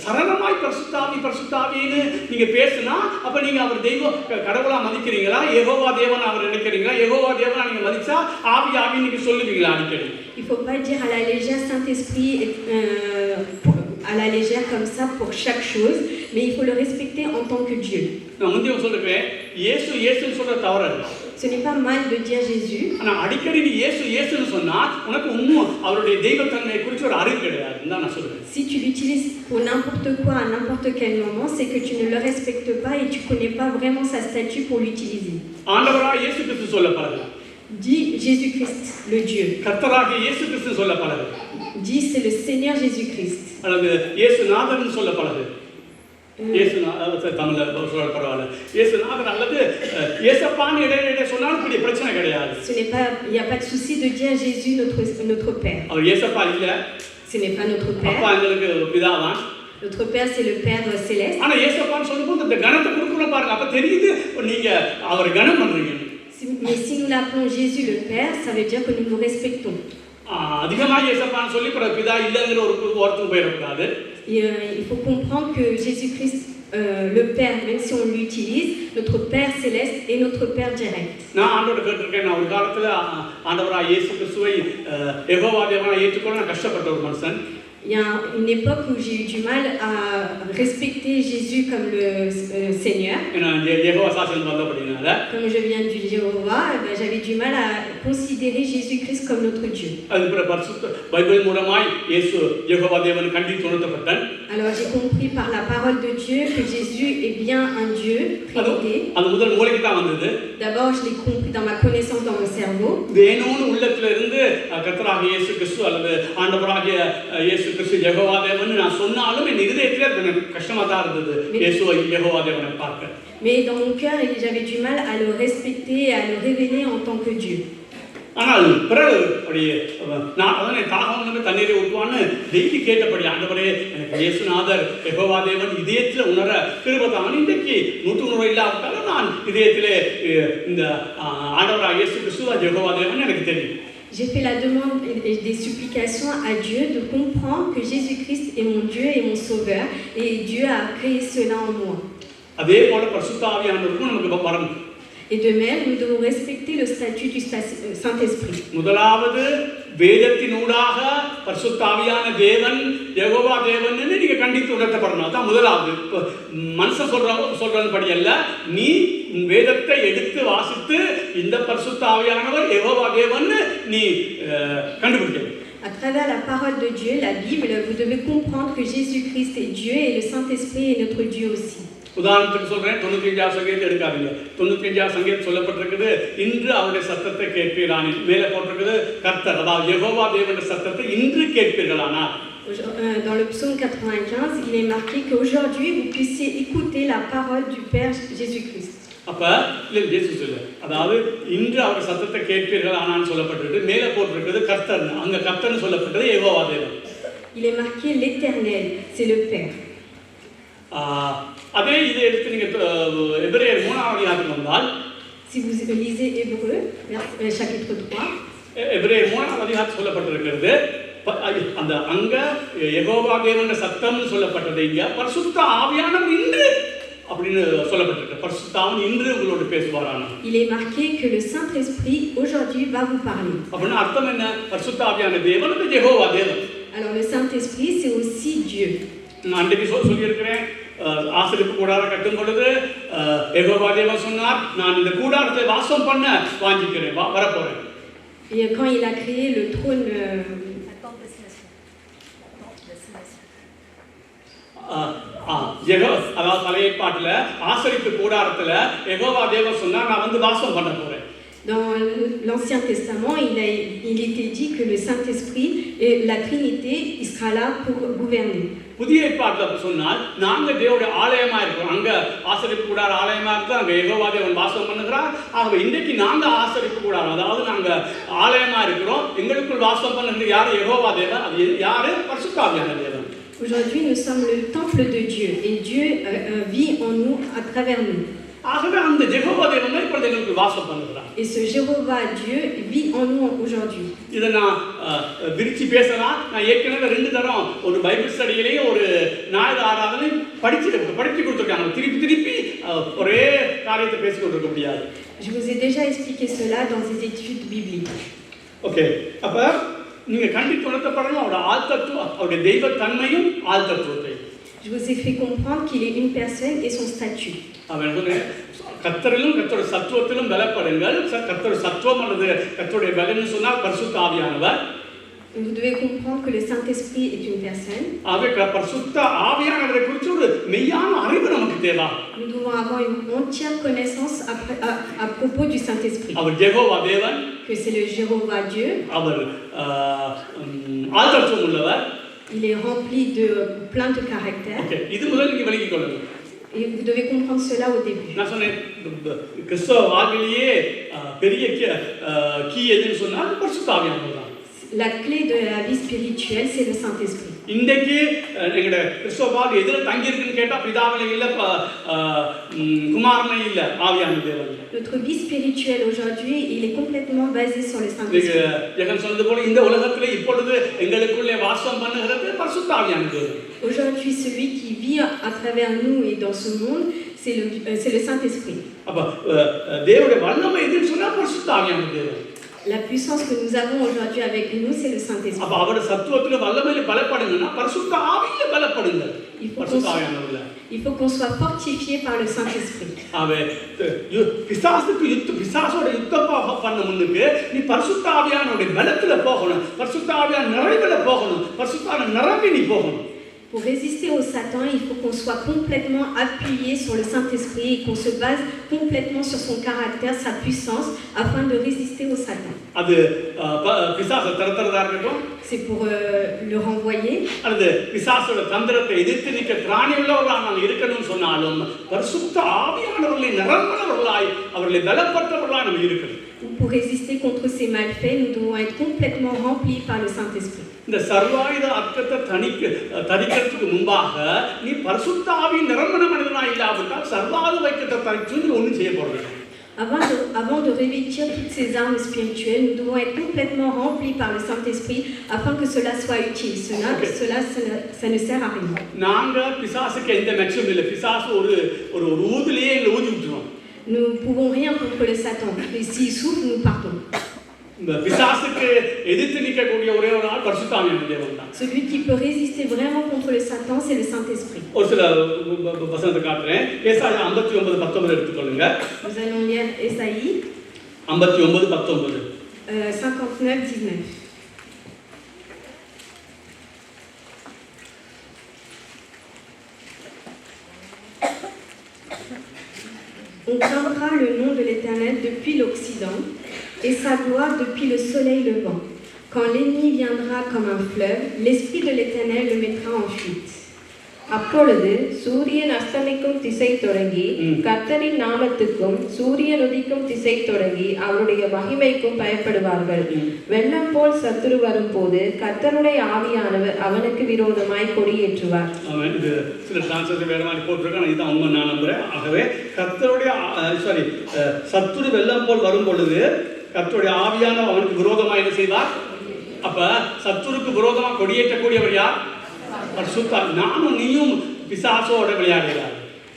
சரளமாய் பரிசுத்தாவின்னு நீங்க பேசினா அப்ப நீங்க அவர் தெய்வம் கடவுளா மதிக்கிறீங்களா, யெகோவா தேவன் அவர் நினைக்கிறீங்களா? யெகோவா தேவனா நீங்க மதிச்சா ஆவி நீங்க சொல்லுவீங்களா அடிக்கடி? Il faut pas dire à la légère Saint-Esprit à la légère comme ça pour chaque chose, mais il faut le respecter en tant que Dieu. நான் முந்தைய சொல்றேன், இயேசுன்னு சொல்ற தவறு. Ce n'est pas mal de dire Jésus. ஆனா அடிக்கடி நீ இயேசுன்னு சொன்னா உனக்கு இன்னும் அவருடைய தெய்வத்தன்மையை குறித்து ஒரு அறிவு கிடையாது தான் நான் சொல்றேன். Si tu l'utilises pour n'importe quoi à n'importe quel moment, c'est que tu ne le respectes pas et tu connais pas vraiment sa statut pour l'utiliser. ஆண்டவராகிய இயேசு கிறிஸ்து சொல்ல பழகு. Dis Jésus-Christ, le Dieu. கர்த்தராகிய இயேசு கிறிஸ்து சொல்ல பழகு. Dis c'est le Seigneur Jésus-Christ. அல்லது இயேசுநாதர்னு சொல்ல பழகு. தமிழ்ல சொல்ல பரவாயில்ல, இயேசுநாதர் அல்லது இயேசப்பான்னு இடையில சொன்னாலும் பெரிய பிரச்சனை கிடையாது. Il n'y a pas de souci de dire Jésus notre Père. அவர் இயேசப்பா இல்ல, Ce n'est pas notre Père. அப்பா எங்களுக்கு பிதாதான். Notre Père c'est le Père céleste. ஆனா இயேசப்பான்னு சொல்லும்போது இந்த கணத்தை கொடுக்கணும் பாருங்க, அப்ப தெரியுது நீங்க அவர் கணம் பண்றீங்க. Mais si nous l'appelons Jésus le Père, ça veut dire que nous nous respectons. அதிகமாக இயேசப்பான்னு சொல்லி பிதா இல்லைங்கிற ஒரு ஒருத்தர் போயிடக்கூடாது. Il faut comprendre que Jésus-Christ, le Père, même si on l'utilise, notre Père céleste est notre Père direct. நான் ஆண்டவரை கேட்டிருக்கேன், நான் ஒரு காலத்தில் ஆண்டவராக இயேசு கிறிஸ்துவை யெகோவா தேவனா ஏற்றுக்கொள்ள நான் கஷ்டப்பட்ட ஒரு மனுஷன். Il y a une époque où j'ai eu du mal à respecter Jésus comme le Seigneur. Comme je viens du Jéhovah, j'avais du mal à considérer Jésus-Christ comme notre Dieu. Alors j'ai compris par la parole de Dieu que Jésus est bien un Dieu Trinité. D'abord je l'ai compris dans ma connaissance dans mon cerveau. கிறிஸ்து யெகோவா தேவன் நான் சொன்னாலும் என் இதயத்திலே எனக்கு கஷ்டமா தான் இருந்தது இயேசுவை யெகோவா தேவனை பார்க்க. Mais dans mon cœur j'avais du mal à le respecter et à le révéler en tant que Dieu. ஆனால் பிறகு அப்படியே நான் அதனை தாகம் தண்ணீரை ஊற்றுவான்னு டெய்லி கேட்டபடி ஆண்டவரே எனக்கு இயேசுநாதர் யெகோவா தேவன் இதயத்தில் உணர கிருபைதான். இன்றைக்கு 100 இல்லாவிட்டாலும் நான் இதயத்திலே இந்த ஆண்டவராக இயேசு கிறிஸ்துவ யெகோவா தேவன் எனக்கு தெரியும். J'ai fait la demande et des supplications à Dieu de comprendre que Jésus-Christ est mon Dieu et mon Sauveur et Dieu a créé cela en moi. அதே போல பரிசுத்த ஆவியானவருக்கும் நமக்கு வரம். Et de même, nous devons respecter le statut du Saint-Esprit. முதலாவது வேதத்தினூடாக பரிசுத்த ஆவியான தேவன் யெகோவா தேவன் நீங்க கண்டித்து உணர்த்தப்படணும். அதான் முதலாவது. மனுஷன் சொல்றபடி அல்ல, நீ வேதத்தை எடுத்து வாசித்து இந்த பரிசுத்த ஆவியானவர் யெகோவா தேவன் நீ கண்டுபிடிக்கணும். À travers la parole de Dieu, la Bible, vous devez comprendre que Jésus-Christ est Dieu et le Saint-Esprit est notre Dieu aussi. உதாரணத்துக்கு சொல்றேன், 95 சங்கீதத்தை எடுக்காதீங்க. 95 சங்கீதம் சொல்லப்பட்டிருக்குது, இன்று அவருடைய சத்தத்தை கேட்பீரானில். மேலே போட்டிருக்குது கர்த்தர், அதாவது யெகோவா தேவனுடைய சத்தத்தை இன்று கேட்பீர்களானால். Dans le psaume 95, il est marqué qu'aujourd'hui vous puissiez écouter la parole du Père Jésus-Christ. அப்ப இயேசு சொல்ல, அதாவது இன்று அவர் சத்தத்தை கேட்பீர்கள் ஆனான்னு சொல்லப்பட்டிருக்கு. மேலே போட்டிருக்கிறது கர்த்தர், அங்க கர்த்தர்னு சொல்லப்பட்டது யெகோவா தேவன். Il est marqué l'Éternel, c'est le Père. அதே இதை எடுத்து நீங்க எபிரேயர் 3ஆம் அதிகாரத்துக்கு வந்தால், Si vous lisez Hébreux, chapitre 3, எபிரேயர் 3ஆம் அதிகாரத்தில் சொல்லப்பட்டிருக்கிறது, அந்த அங்க யெகோவா தேவனுடைய சத்தம்னு சொல்லப்பட்டது, இங்க பரிசுத்த ஆவியானவர் இன்று அப்படின்னு சொல்லப்பட்டிருக்கு. பரிசுத்த ஆவி இன்று உங்களோட பேசுவாரான. Il est marqué que le Saint-Esprit aujourd'hui va vous parler. அப்படின்னா அர்த்தம் என்ன? பரிசுத்த ஆவியான தேவன் யெகோவா தேவன். Alors le Saint-Esprit c'est aussi Dieu. நான் அன்றைக்கு சொல்லியிருக்கிறேன், ஆசரிப்பு கூடாரம் கட்டும் பொழுது யெகோவா தேவன் சொன்னார், நான் இந்த கூடாரத்தை வாசம் பண்ண வாஞ்சிக்கிறேன், வரப்போறேன். Et quand il a créé le trône, அதாவது பழைய பாட்டுல ஆசரிப்பு கூடாரத்துல யெகோவா தேவன் சொன்னார், நான் வந்து வாசம் பண்ண போறேன். Dans l'Ancien Testament, il était dit que le Saint-Esprit et la Trinité, il sera là pour gouverner. புதிய ஏற்பாட்டில் சொன்னால் நாங்க தேவனுடைய ஆலயமா இருக்கிறோம். அங்க ஆசரிப்பு கூடார ஆலயமா இருக்கு, அங்க யெகோவா தேவன் வாசம் பண்ணுகிறார். ஆகவே இன்றைக்கு நாங்க ஆசரிப்பு கூடாரம், அதாவது நாங்க ஆலயமா இருக்கிறோம். எங்களுக்குள் வாசம் பண்ணுறது யாரு? யெகோவா தேவன். அது யாரு? பரிசுத்த ஆவியான தேவன். Aujourd'hui, nous sommes le temple de Dieu et Dieu vit en nous, à travers nous. ஆகவே அந்த யெகோவா தேவன் தான் இப்பொழுது எங்களுக்கு வாசம் பண்ணுகிறார். Et ce Jéhovah Dieu vit en nous aujourd'hui. இதை நான் விரிச்சு பேசலாம். நான் ஏற்கனவே 2 தரம் ஒரு பைபிள் ஸ்டடியிலேயே ஒரு ஞாயிறு ஆராதனை படிச்சு கொடுத்துருக்காங்க. திருப்பி ஒரே காரியத்தை பேசி கொண்டிருக்க முடியாது. Je vous ai déjà expliqué cela dans des études bibliques. Okay, அப்ப நீங்க கண்டித்து உணர்த்தப்படணும் அவருடைய ஆழ்தத்துவம், அவருடைய தெய்வ தன்மையும் ஆழ்தத்துவத்தை. Je vous ai fait comprendre qu'il est une personne et son statut. அவன் கர்த்தரிலும் கர்த்தருடைய சத்துவத்திலும் பலப்படுங்கள். கர்த்தருடைய சத்துவம் அல்லது கர்த்தருடைய பலன்னு சொன்னால் பரிசுத்த ஆவியானவர். Vous devez comprendre que le Saint-Esprit est une personne. ஆகவே பரிசுத்த ஆவியானவரை குறித்து ஒரு மெய்யான அறிவு நமக்கு தேவை. Nous devons avoir une entière connaissance à propos du Saint-Esprit. அவர் யெகோவா தேவன், Que c'est le Jéhovah Dieu. அவர் ஆழ்தத்துவம் உள்ளவர். Il est rempli de plein de caractères. Okay, இது முதல்ல நீங்க விளங்கிக் கொள்ளுங்க. Et vous devez comprendre cela au début. நான் சொன்னேன், கிறிஸ்தவ வாழ்க்கையிலேயே பெரிய கீ எதுன்னு சொன்னால் பரிசுத்த ஆவியானவர் தான். La clé de la vie spirituelle, c'est le Saint-Esprit. இன்றைக்கு எங்களுடைய கிறிஸ்தவ வாழ்க்கை எதில் தங்கி இருக்குன்னு கேட்டால் பிதாவில இல்லை, குமாரனை இல்லை, ஆவியான தேவன். Notre vie spirituelle aujourd'hui, il est complètement basé sur le Saint-Esprit. Jagan சொன்னது போல இந்த உலகத்திலே இப்பொழுது எங்களுக்குள்ளே வாசம் பண்ணுகிறது பரிசுத்த ஆவியான தேவன். Aujourd'hui, celui qui vit à travers nous et dans ce monde, c'est le Saint-Esprit. அப்ப தேவனுடைய வல்லமை எதுன்னு சொன்னா பரிசுத்த ஆவியான தேவன். La puissance que nous avons aujourd'hui avec nous, c'est le Saint-Esprit. அப்ப அவருடைய சத்துவத்திலே வல்லமையிலே பலப்படுங்கன்னா பரிசுத்த ஆவியிலே பலப்படுங்க. Il faut qu'on soit fortifié par le Saint-Esprit. ஆவே பிசாசோட யுத்தம் பண்ண முன்னுக்கு நீ பரிசுத்த ஆவியானவருடைய பலத்துல போகணும், பரிசுத்த ஆவியான நிறைவுல போகணும், பரிசுத்த நிரம்பி நீ போகணும். Pour résister au Satan, il faut qu'on soit complètement appuyé sur le Saint-Esprit et qu'on se base complètement sur son caractère, sa puissance, afin de résister au Satan. அது பிசாசை தரதரதா இருக்கட்டும், c'est pour le renvoyer. அது பிசாசோட தந்திரத்தை எதிர்த்து நிற்க திராணி உள்ளவர்களாக நாங்கள் இருக்கணும்னு சொன்னாலும் பரிசுத்த ஆவியானவர்களை நிரம்பினவர்களாய் அவர்களை பலப்பட்டவர்களாய் நம்ம இருக்கணும். Pour résister contre ces malfaits, nous devons être complètement remplis par le Saint-Esprit. இந்த சர்வாயுத அர்த்தத்தை தணிக்கிறதுக்கு முன்பாக நீ பரிசுத்த ஆவியின் நிரம்பின மனிதனாக இல்லாவிட்டால் சர்வாயுத வைக்கத்தை தரித்து ஒன்றும் செய்ய போறது. Avant de revêtir toutes ces armes spirituelles, nous devons être complètement remplis par le Saint-Esprit afin que cela soit utile. Ça ne sert à rien. நாங்க பிசாசுக்கு எந்த மேக்ஸிமம் இல்லை. பிசாசு ஒரு ஊதிலேயே எங்களை ஊதி விட்டுருவோம். Nous ne pouvons rien contre le Satan. Et s'il souffle, nous partons. பிசாசுக்கு எதிர்த்து நிற்கக்கூடிய ஒரே ஒரு ஆள் பரிசுத்த ஆவியான தேவன் தான். Celui qui peut résister vraiment contre le Satan, c'est le Saint-Esprit. ஒரு சில வசனத்தை காட்டுறேன். ஏசாயா 59:19 எடுத்துக்கொள்ளுங்க. Nous allons lire Ésaïe 59:19. 59:19. On craindra le nom de l'Éternel depuis l'Occident et sa gloire depuis le soleil levant. Quand l'ennemi viendra comme un fleuve, l'Esprit de l'Éternel le mettra en fuite. அப்பொழுது சூரியன் அஸ்தமிக்கும் திசை தொடங்கி கர்த்தரின் நாமத்துக்கும் சூரியன் உதிக்கும் திசை தொடங்கி அவருடைய மகிமைக்கும் பயப்படுவார்கள். வெள்ளம் போல் சத்துரு வரும்போது கர்த்தருடைய ஆவியானவர் அவனுக்கு விரோதமாய் கொடியேற்றுவார். இது சில டிரான்ஸ்லேஷன் வேற மாதிரி போட்டிருக்காங்க, இதுதான் உண்மை நான் நம்புறேன். ஆகவே கர்த்தருடைய சத்துரு வெள்ளம் போல் வரும் பொழுது கர்த்தருடைய ஆவியானவர் அவனுக்கு விரோதமாக என்ன செய்வார்? அப்ப சத்துருக்கு விரோதமாக கொடியேற்றக்கூடியவர் யார்?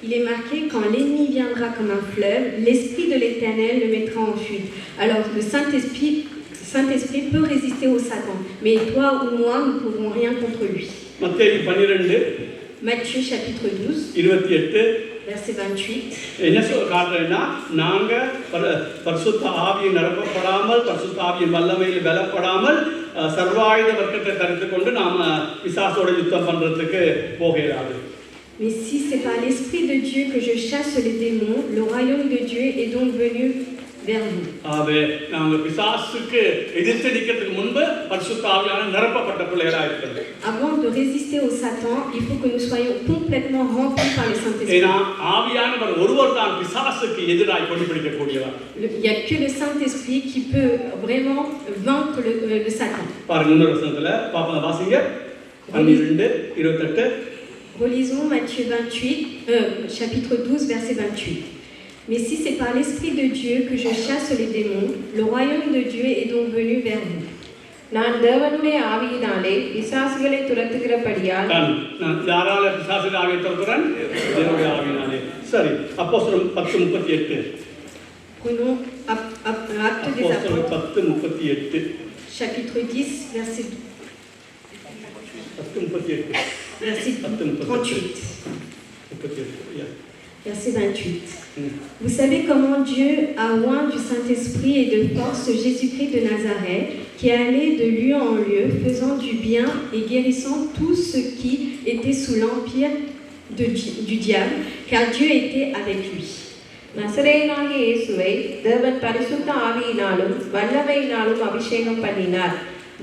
Il est marqué quand l'ennemi viendra comme un fleuve, l'Esprit de l'Éternel le mettra en fuite. Alors le Saint-Esprit peut résister au Satan, mais toi ou moi, nous ne pouvons rien contre lui. Matthieu chapitre 12, verset 28. என்ன காரணம்னா நாங்க பரிசுத்த ஆவியை நிரப்பப்படாமல் பரிசுத்த ஆவியின் வல்லமையில் பலப்படாமல் சர்வாயுத வர்க்கத்தை தரித்து கொண்டு நாம பிசாசோட யுத்தம் பண்றதுக்கு போகிறாரு. Mais si c'est par l'Esprit de Dieu que je chasse les démons, le royaume de Dieu est donc venu vers vous. ஆவே நாங்க பிசாசுக்கு எதிர்த்து நிக்கிறதுக்கு முன்பு பரிசுத்த ஆவியானவர் நிரப்பப்பட்ட பிள்ளைகளா இருக்கணும். Avant de résister au Satan, il faut que nous soyons complètement remplis par le Saint-Esprit. ஏனா ஆவியானவர் ஒருவர் தான் பிசாசுக்கு எதிராய் கொடிபிடிக்க கூடியவர். Il y a que le Saint-Esprit qui peut vraiment vaincre le Satan. பாருங்க இன்னொரு வசனத்துல பாப்போம், வாசிங்க 12:28. Relisons Matthieu 28, chapitre 12, verset 28. Mais si c'est par l'Esprit de Dieu que je chasse les démons, le royaume de Dieu est donc venu vers vous. நான் தேவனுடைய ஆவியினாலே பிசாசுகளை துரத்துகிறபடியால் நான் யாரால பிசாசுகளை ஆவியை துரத்துறேன்? தேவனுடைய ஆவியினாலே. சரி, அப்போஸ்தலர் 10:38. Prenons Actes des அப்போஸ்தலர் Apôtres, 10:38. chapitre 10, verset 10:38. 38. 38. Verset 28. Vous savez comment Dieu a oint du Saint-Esprit et de force Jésus-Christ de Nazareth, qui allait de lieu en lieu, faisant du bien et guérissant tous ceux qui étaient sous l'empire du diable, car Dieu était avec lui. நசரேயனாகிய இயேசுவை தேவன் பரிசுத்த ஆவியினாலும் வல்லமையினாலும் அபிஷேகம் பண்ணினார்.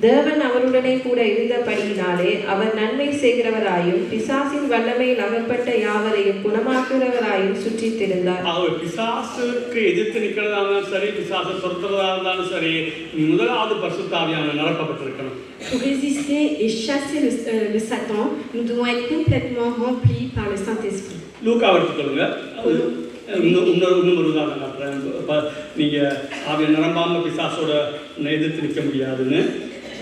தேவன் அவருடனே கூட இருந்தபடியினாலே அவர் நன்மை செய்கிறவராயும் பிசாசின் வல்லமையில் அகப்பட்ட யாவரையும் குணமாக்குகிறவராயும் சுற்றித் திரிந்தார். பிசாசுக்கு எதிர்த்து நிற்கிறதா இருந்தாலும் சரி, பிசாசை துரத்துறதா இருந்தாலும் சரி, முதலாவது பரிசுத்த ஆவியானவர் நிரப்பப்பட்டிருக்கணும். Pour résister et chasser le Satan, nous devons être complètement remplis par le Saint-Esprit. லூக்கா எடுத்துக்கொள்ளுங்க. இன்னொரு உதாரணம் காட்டுறேன். நீங்க ஆவியை நிரம்பாம பிசாசோட எதிர்த்து நிற்க முடியாதுன்னு.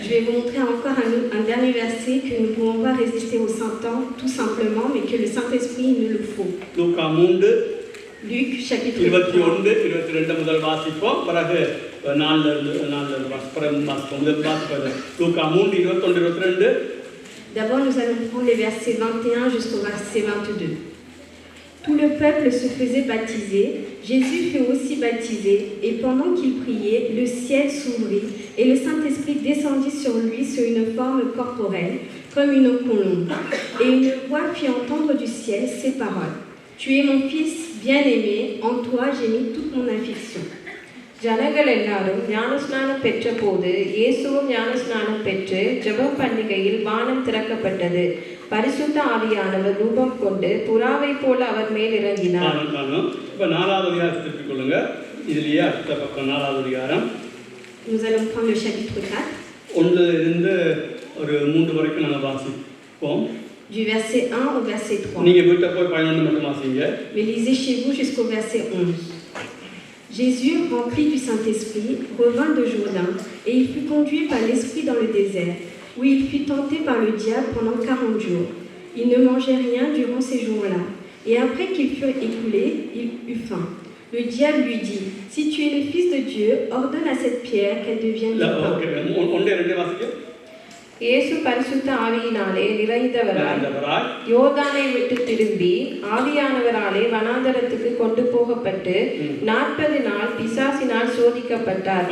Je vais vous montrer encore un dernier verset que nous ne pouvons pas résister au Satan tout simplement, mais que le Saint-Esprit nous le faut. லூக்கா 3 Luc chapitre 21-22 முதல் வாசிப்போம். பிறகு 4 வாசிப்போம். முதல் வாசிப்போம். லூக்கா 3 21-22. D'abord, nous allons prendre les versets 21 jusqu'au verset 22. Tout le peuple se faisait baptiser, Jésus fut aussi baptisé, et pendant qu'il priait, le ciel s'ouvrit, et le Saint-Esprit descendit sur lui sur une forme corporelle, comme une colombe. Et une voix fit entendre du ciel ces paroles. Tu es mon fils bien-aimé, en toi j'ai mis toute mon affection. ஜனங்கள் எல்லாரும் ஞானஸ்நானம் பெற்ற போது இயேசுவும் ஞானஸ்நானம் பெற்று ஜெபம் பண்ணுகையில் வானம் திறக்கப்பட்டது. பரிசுத்த ஆவியானவர் ரூபம் கொண்டு புறாவை போல அவர் மேல் இறங்கினார். இப்ப 4வது அதிகாரத்தை கொள்ளுங்க. இதுலயே அடுத்த பக்கம் 4வது அதிகாரம். Nous allons prendre le chapitre 4. 1 இருந்து ஒரு 3 வரைக்கும் நாம வாசிப்போம். Du verset 1 au verset 3. நீங்க வீட்டை போய் 11 மட்டும் வாசிங்க. Mais lisez chez vous jusqu'au verset 11. Jésus, rempli du Saint-Esprit, revint de Jourdain, et il fut conduit par l'Esprit dans le désert, où il fut tenté par le diable pendant 40 jours. Il ne mangeait rien durant ces jours-là, et après qu'il fut écoulé, il eut faim. Le diable lui dit, si tu es le Fils de Dieu, ordonne à cette pierre qu'elle devienne du pain. இயேசு பரிசுத்த ஆவியினாலே நிறைந்தவராய் யோர்தானை விட்டு திரும்பி ஆவியானவராலே வனாந்தரத்துக்கு கொண்டு போகப்பட்டு 40 நாள் பிசாசினால் சோதிக்கப்பட்டார்.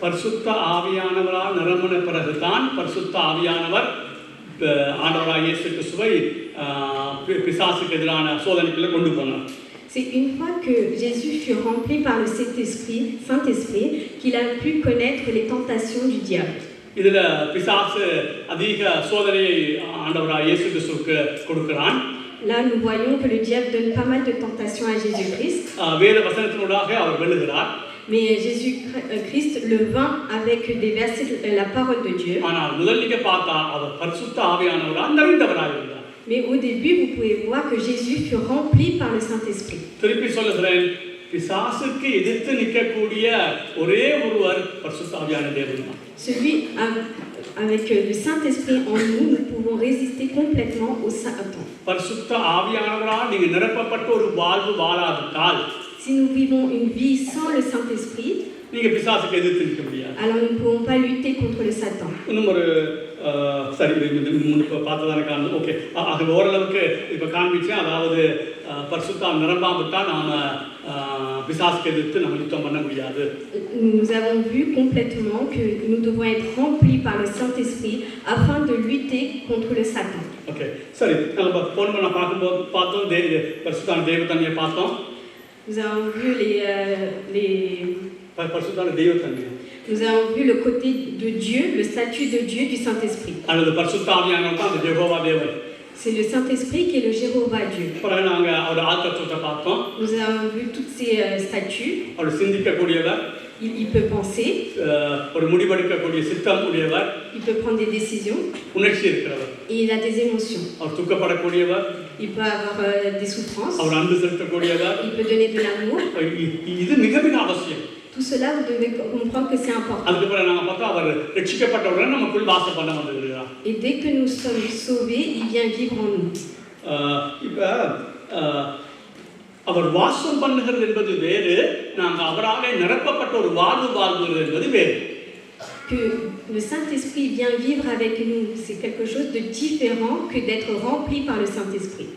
பரிசுத்த ஆவியானவரால் நிரம்பின பிறகுதான் பரிசுத்த ஆவியானவர் ஆண்டவராகிய இயேசு கிறிஸ்துவை பிசாசுக்கு எதிரான சோதனைக்குள்ள கொண்டு போனார். C'est une fois que Jésus fut rempli par le Saint-Esprit, qu'il a pu connaître les tentations du diable. இதுல பிசாசு அதிக சோதனையை ஆண்டவராகிய இயேசு கிறிஸ்துவுக்கு கொடுக்கிறான். Là, nous voyons que le diable donne pas mal de tentations à Jésus-Christ. வேத வசனத்தினூடாக அவர் வெல்லுகிறார். Mais Jésus-Christ le vainc avec des versets de la parole de Dieu. ஆனால் முதல்ல பார்த்தா அவர் பரிசுத்த ஆவியானவரால் நிறைந்தவராய் இருந்தார். Mais au début, vous pouvez voir que Jésus fut rempli par le Saint-Esprit. திருப்பி சொல்லுகிறேன், பிசாசுக்கு எதிர்த்து நிற்கக்கூடிய ஒரே ஒருவர் பரிசுத்த ஆவியான தேவன் தான். Celui avec le Saint-Esprit en nous, nous pouvons résister complètement au Satan. பரிசுத்த ஆவியானவரால் நீங்க நிரப்பப்பட்ட ஒரு வாழ்வு வாழாவிட்டால், Si nous vivons une vie sans le Saint-Esprit, நீங்க பிசாசுக்கு எதிர்த்து நிற்க முடியாது. alors nous ne pouvons pas lutter contre le Satan. இன்னும் ஒரு சரி இப்போ பார்த்ததான காரணம் ஓகே அது ஓரளவுக்கு இப்போ காண்பிச்சேன். அதாவது பரிசுத்தா நிரம்பாவிட்டால் நாம் பிசாசுக்கு எதிர்த்து நம்ம யுத்தம் பண்ண முடியாது. Nous avons vu complètement que nous devons être remplis par le Saint-Esprit afin de lutter contre le Satan. Okay சரி, நம்ம போன் பண்ண பார்க்கும்போது பார்த்தோம் பரிசுத்தான தேவதன்மையை பார்த்தோம். Nous avons vu பரிசுத்தான தெய்வத்தன்மை. Nous avons vu le côté de Dieu, le statut de Dieu du Saint-Esprit. அல்லது பரிசுத்த ஆவியானவர் தான் யெகோவா தேவன். C'est le Saint-Esprit qui est le Jéhovah Dieu. அப்புறம் நாங்க அவர் ஆத்மத்துவத்தை பார்த்தோம். Nous avons vu toutes ces statuts. அவர் சிந்திக்கக்கூடியவர். Il peut penser. ஒரு முடிவெடுக்கக்கூடிய சித்தம் உடையவர். Il peut prendre des décisions. உணர்ச்சி இருக்கிறவர். Et il a des émotions. Our துக்கப்படக்கூடியவர். Il peut avoir des souffrances. அவர் அன்பு செலுத்தக்கூடியவர். Il peut donner de l'amour. இது மிக மிக அவசியம். Tout cela, vous devez comprendre que c'est important. அதுக்கப்புறம் நாம பார்த்தா அவர் ரட்சிக்கப்பட்டவுடனே நமக்குள் வாசம் பண்ண வந்துகிறார். Et dès que nous sommes sauvés, il vient vivre en nous. இப்ப அவர் வாசம் பண்ணுகிறது என்பது வேறு, நாங்கள் அவராலே நிரப்பப்பட்ட ஒரு வாழ்வு வாழ்வது என்பது வேறு. Que le Saint-Esprit vient vivre avec nous, c'est quelque chose de différent que d'être rempli par le Saint-Esprit.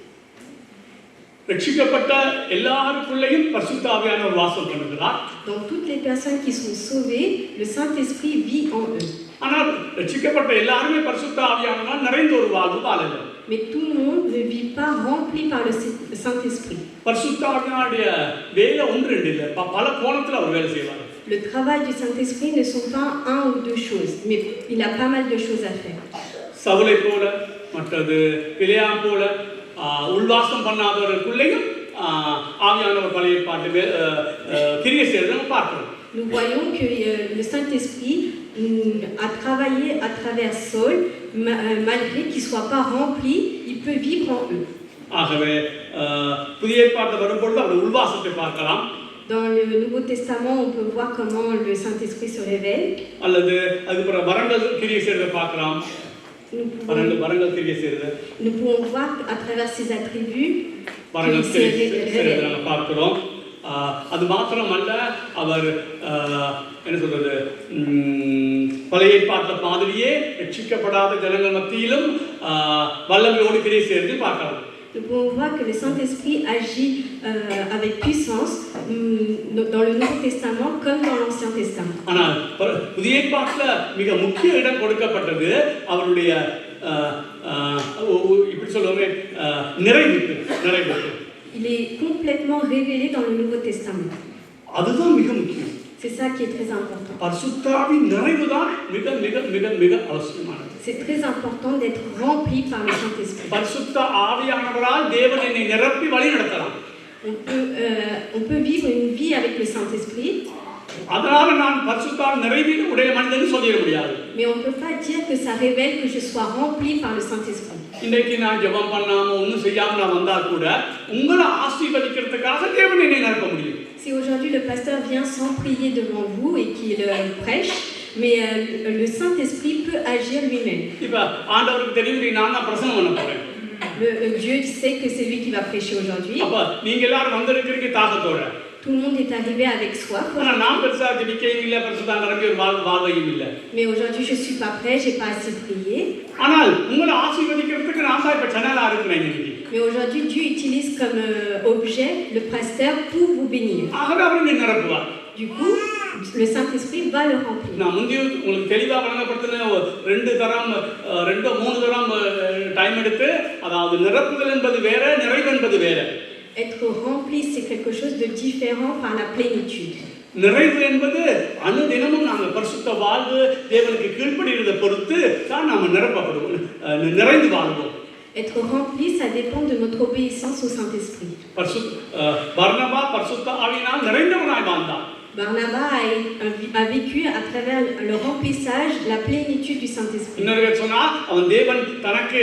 ரட்சிக்கப்பட்ட எல்லாருக்குள்ளேயும் பரிசுத்த ஆவியானவர் வாசம் பண்ணுகிறார். Dans toutes les personnes qui sont sauvées, le Saint-Esprit vit en eux. ஆனால் ரட்சிக்கப்பட்ட எல்லாருமே பரிசுத்த ஆவியானவரால் நிறைந்த ஒரு வாழ்வு வாழல. Mais tout le monde ne vit pas rempli par le Saint-Esprit. பரிசுத்த ஆவியானுடைய வேலை ஒன்று ரெண்டு இல்லை, பல கோணத்துல அவர் வேலை செய்வார். Le travail du Saint-Esprit ne sont pas un ou deux choses, mais il a pas mal de choses à faire. சவுலை போல மற்றது பிலேயாம் போல உள்வாசம் பண்ணாதவர்களுக்குள்ளேயும் ஆவியானவர் பழைய பாட்டு கிரியை செய்யறதை நம்ம பார்க்கிறோம். Nous voyons que le Saint-Esprit a travaillé à travers Saul, malgré qu'il ne soit pas rempli, il peut vivre en eux. ஆகவே புதிய ஏற்பாட்டில் வரும்பொழுது அவர் உள்வாசத்தை பார்க்கலாம். Dans le Nouveau Testament, on peut voir comment le Saint-Esprit se révèle. அல்லது அதுக்கப்புறம் வரங்கள் கிரியை செய்யறதை பார்க்கலாம். வரங்கள் கிரியை செய்யறது. Nous pouvons voir à travers ses attributs வரங்கள் கிரியை செய்யறதை நம்ம பார்க்கிறோம். அது மாத்திரமல்ல, அவர் என்ன சொல்றது, பழைய ஏற்பாட்டில் மாதிரியே ரட்சிக்கப்படாத ஜனங்கள் மத்தியிலும் வல்லமையோடு கிரியை செய்யறது பார்க்கலாம். Nous pouvons voir que le Saint-Esprit agit avec puissance dans le Nouveau Testament comme dans l'Ancien Testament. ஆனால் புதிய ஏற்பாட்டில் மிக முக்கிய இடம் கொடுக்கப்பட்டது அவருடைய இப்படி சொல்லுவோமே நிறைவு. Il est complètement révélé dans le Nouveau Testament. அதுதான் மிக முக்கியம். C'est ça qui est très important. பரிசுத்தாவின் நிறைவு தான் மிக மிக மிக மிக அவசியமானது. C'est très important d'être rempli par le Saint-Esprit. பரிசுத்த ஆவியானவரால் தேவன் என்னை நிரப்பி வழி நடத்தலாம். On peut vivre une vie avec le Saint-Esprit. அதனால நான் பரிசுத்தாவின் நிறைவில் உடைய மனிதன் சொல்லிட முடியாது. Mais on peut pas dire que ça révèle que je sois rempli par le Saint-Esprit. இன்னைக்கு நான் ஜெபம் பண்ணாம ஒன்றும் செய்யாம நான் வந்தா கூட உங்களை ஆசீர்வதிக்கிறதுக்காக தேவன் என்னை நிரப்ப முடியும். Si aujourd'hui le pasteur vient sans prier devant vous et qu'il prêche, mais le Saint-Esprit peut agir lui-même. இப்ப ஆண்டவருக்கு தெரியும் நான் தான் பிரசங்கம் பண்ண போறேன். Dieu sait que c'est lui qui va prêcher aujourd'hui. அப்ப நீங்க எல்லாரும் வந்திருக்கிறீங்க தாகத்தோட. Tout le monde est arrivé avec soif. ஆனா நான் பெருசா ஜெபிக்கவும் இல்ல, பெருசா நிரம்பி ஒரு வாழ்வையும் இல்ல. Mais aujourd'hui je suis pas prêt, j'ai pas assez prié. ஆனால் உங்களை ஆசீர்வதிக்கிறதுக்கு நான் தான் இப்ப சேனலா இருக்கிறேன் இன்னைக்கு. Mais aujourd'hui Dieu utilise comme objet le pasteur pour vous bénir. ஆகவே அவர் என்னை நிரப்புவார். Du coup, le Saint-Esprit va le remplir. நான் முந்தைய உங்களுக்கு தெளிவா வழங்கப்படுத்தின 2 தரம் 2-3 தரம் டைம் எடுத்து, அதாவது நிரப்புதல் என்பது வேற, நிறைவு என்பது வேற. Être rempli, c'est quelque chose de différent par la plénitude. நிறைவு என்பது அனுதினமும் நாங்கள் பரிசுத்த வாழ்வு தேவனுக்கு கீழ்ப்படிகிறதை பொறுத்து தான் நாம் நிரப்பப்படுவோம், நிறைந்து வாழ்வோம். Être rempli, ça dépend de notre obéissance au Saint-Esprit. பர்னபா பரிசுத்த ஆவியினால் நிறைந்தவனாய் வாழ்ந்தான். Barnabas a vécu à travers le remplissage, la plénitude du Saint-Esprit. இன்னொரு சொன்னா அவன் தேவன் தனக்கு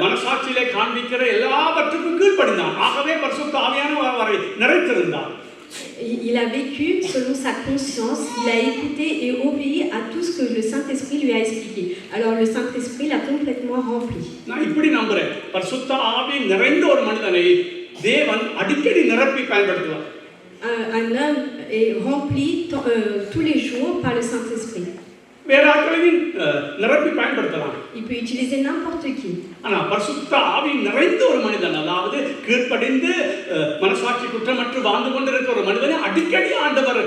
மனசாட்சியிலே காண்பிக்கிற எல்லாவற்றுக்கும் கீழ்ப்படிந்தான். ஆகவே பரிசுத்த ஆவியானவர் அவரை நிறைத்திருந்தார். Il a vécu selon sa conscience, il a écouté et obéi à tout ce que le Saint-Esprit lui a expliqué. Alors le Saint-Esprit l'a complètement rempli. நான் இப்படி நம்புறேன், பரிசுத்த ஆவி நிறைந்த ஒரு மனிதனை தேவன் அடிக்கடி நிரப்பி பயன்படுத்துவார். Un homme est rempli tous les jours par le Saint-Esprit. வேற ஆட்களையும் நிரப்பி பயன்படுத்தலாம். Il peut utiliser n'importe qui. ஆனா பரிசுத்த ஆவி நிறைந்த ஒரு மனிதன், அதாவது கீழ்ப்படிந்து மனசாட்சி குற்றமற்று வாழ்ந்து கொண்டிருக்கிற ஒரு மனிதனை அடிக்கடி ஆண்டவர்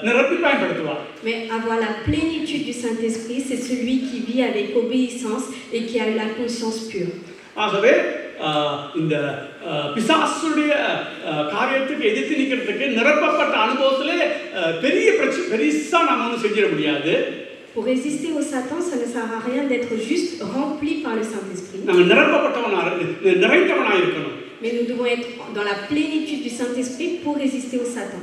நிரப்பி பயன்படுத்துவார். Mais avoir la plénitude du Saint-Esprit, c'est celui qui vit avec obéissance et qui a la conscience pure. ஆகவே இந்த பிசாசுடைய காரியத்துக்கு எதிர்த்து நிற்கிறதுக்கு நிரப்பப்பட்ட அனுபவத்திலே பெரிசா நாம ஒன்றும் செஞ்சிட முடியாது. Pour résister au Satan, ça ne sert à rien d'être juste rempli par le Saint-Esprit. Mais nous devons être dans la plénitude du Saint-Esprit pour résister au Satan.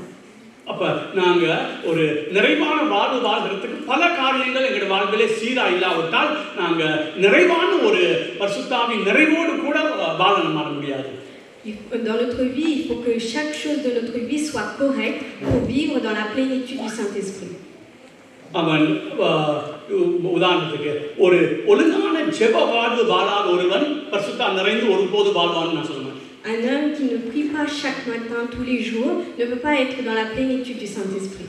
அப்ப நாங்க ஒரு நிறைவான வாழ்வு வாழ்றதுக்கு பல காரியங்கள் எங்களுடைய வாழ்விலே சீரா இல்லாவிட்டால் நாங்க நிறைவான ஒரு பரிசுத்த ஆவியின் நிறைவோடு கூட வாழ முடியாது. Dans notre vie, il faut que chaque chose de notre vie soit correcte pour vivre dans la plénitude du Saint-Esprit. அவன் உதாரணத்துக்கு ஒரு ஒழுங்கான ஜெப வாழ்வு வாழாத ஒருவன் பரிசுத்த நிறைந்து ஒருபோது வாழ்வான்னு நான் சொல்லுவேன். Un homme qui ne prie pas chaque matin, tous les jours, ne peut pas être dans la plénitude du Saint-Esprit.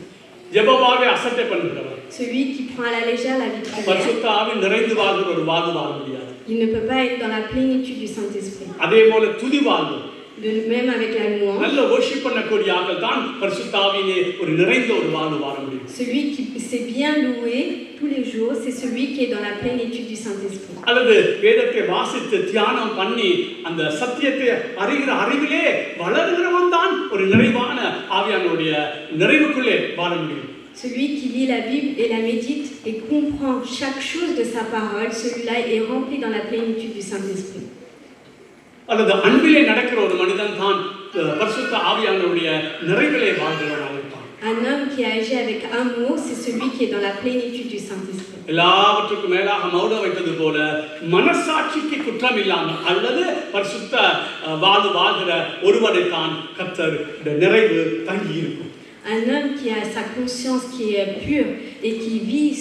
ஜெப வாழ்வை அசட்டை பண்ணுகிறவன், celui qui prend à la légère la vie de prière, பரிசுத்த ஆவி நிறைந்து வாழ்கிற ஒரு வாழ்வு வாழ முடியாது. il ne peut pas être dans la plénitude du Saint-Esprit. அதே போல துதி வாழ்வு, de même avec la louange, நல்ல worship பண்ணக்கூடிய ஆட்கள் தான் பரிசுத்த ஆவியிலே ஒரு நிறைந்த ஒரு வாழ்வு வாழ முடியும். celui qui sait bien louer tous les jours, c'est celui qui est dans la plénitude du Saint-Esprit. அல்லது வேதத்தை வாசித்து தியானம் பண்ணி அந்த சத்தியத்தை அறிகிற அறிவிலே வளர்கிறவன் தான் ஒரு நிறைவான ஆவியானுடைய நிறைவுக்குள்ளே வாழ முடியும். Celui qui lit la Bible et la médite et comprend chaque chose de sa parole, celui-là est rempli dans la plénitude du Saint-Esprit. அல்லது அன்பிலே நடக்கிற ஒரு மனிதன் தான் பரிசுத்த ஆவியானுடைய நிறைவிலே வாழ்கிறவனாக இருப்பான். Un homme qui agit avec amour, c'est celui qui est dans la plénitude du Saint-Esprit. எல்லாவற்றுக்கும் மேலாக மௌனம் வைத்தது போல மனசாட்சிக்கு குற்றம் இல்லாமல் அல்லது பரிசுத்த வாழ்கிற ஒருவனை தான் கர்த்தர் நிறைவு தங்கி இருக்கும். Un homme qui a sa conscience qui est pure et qui vit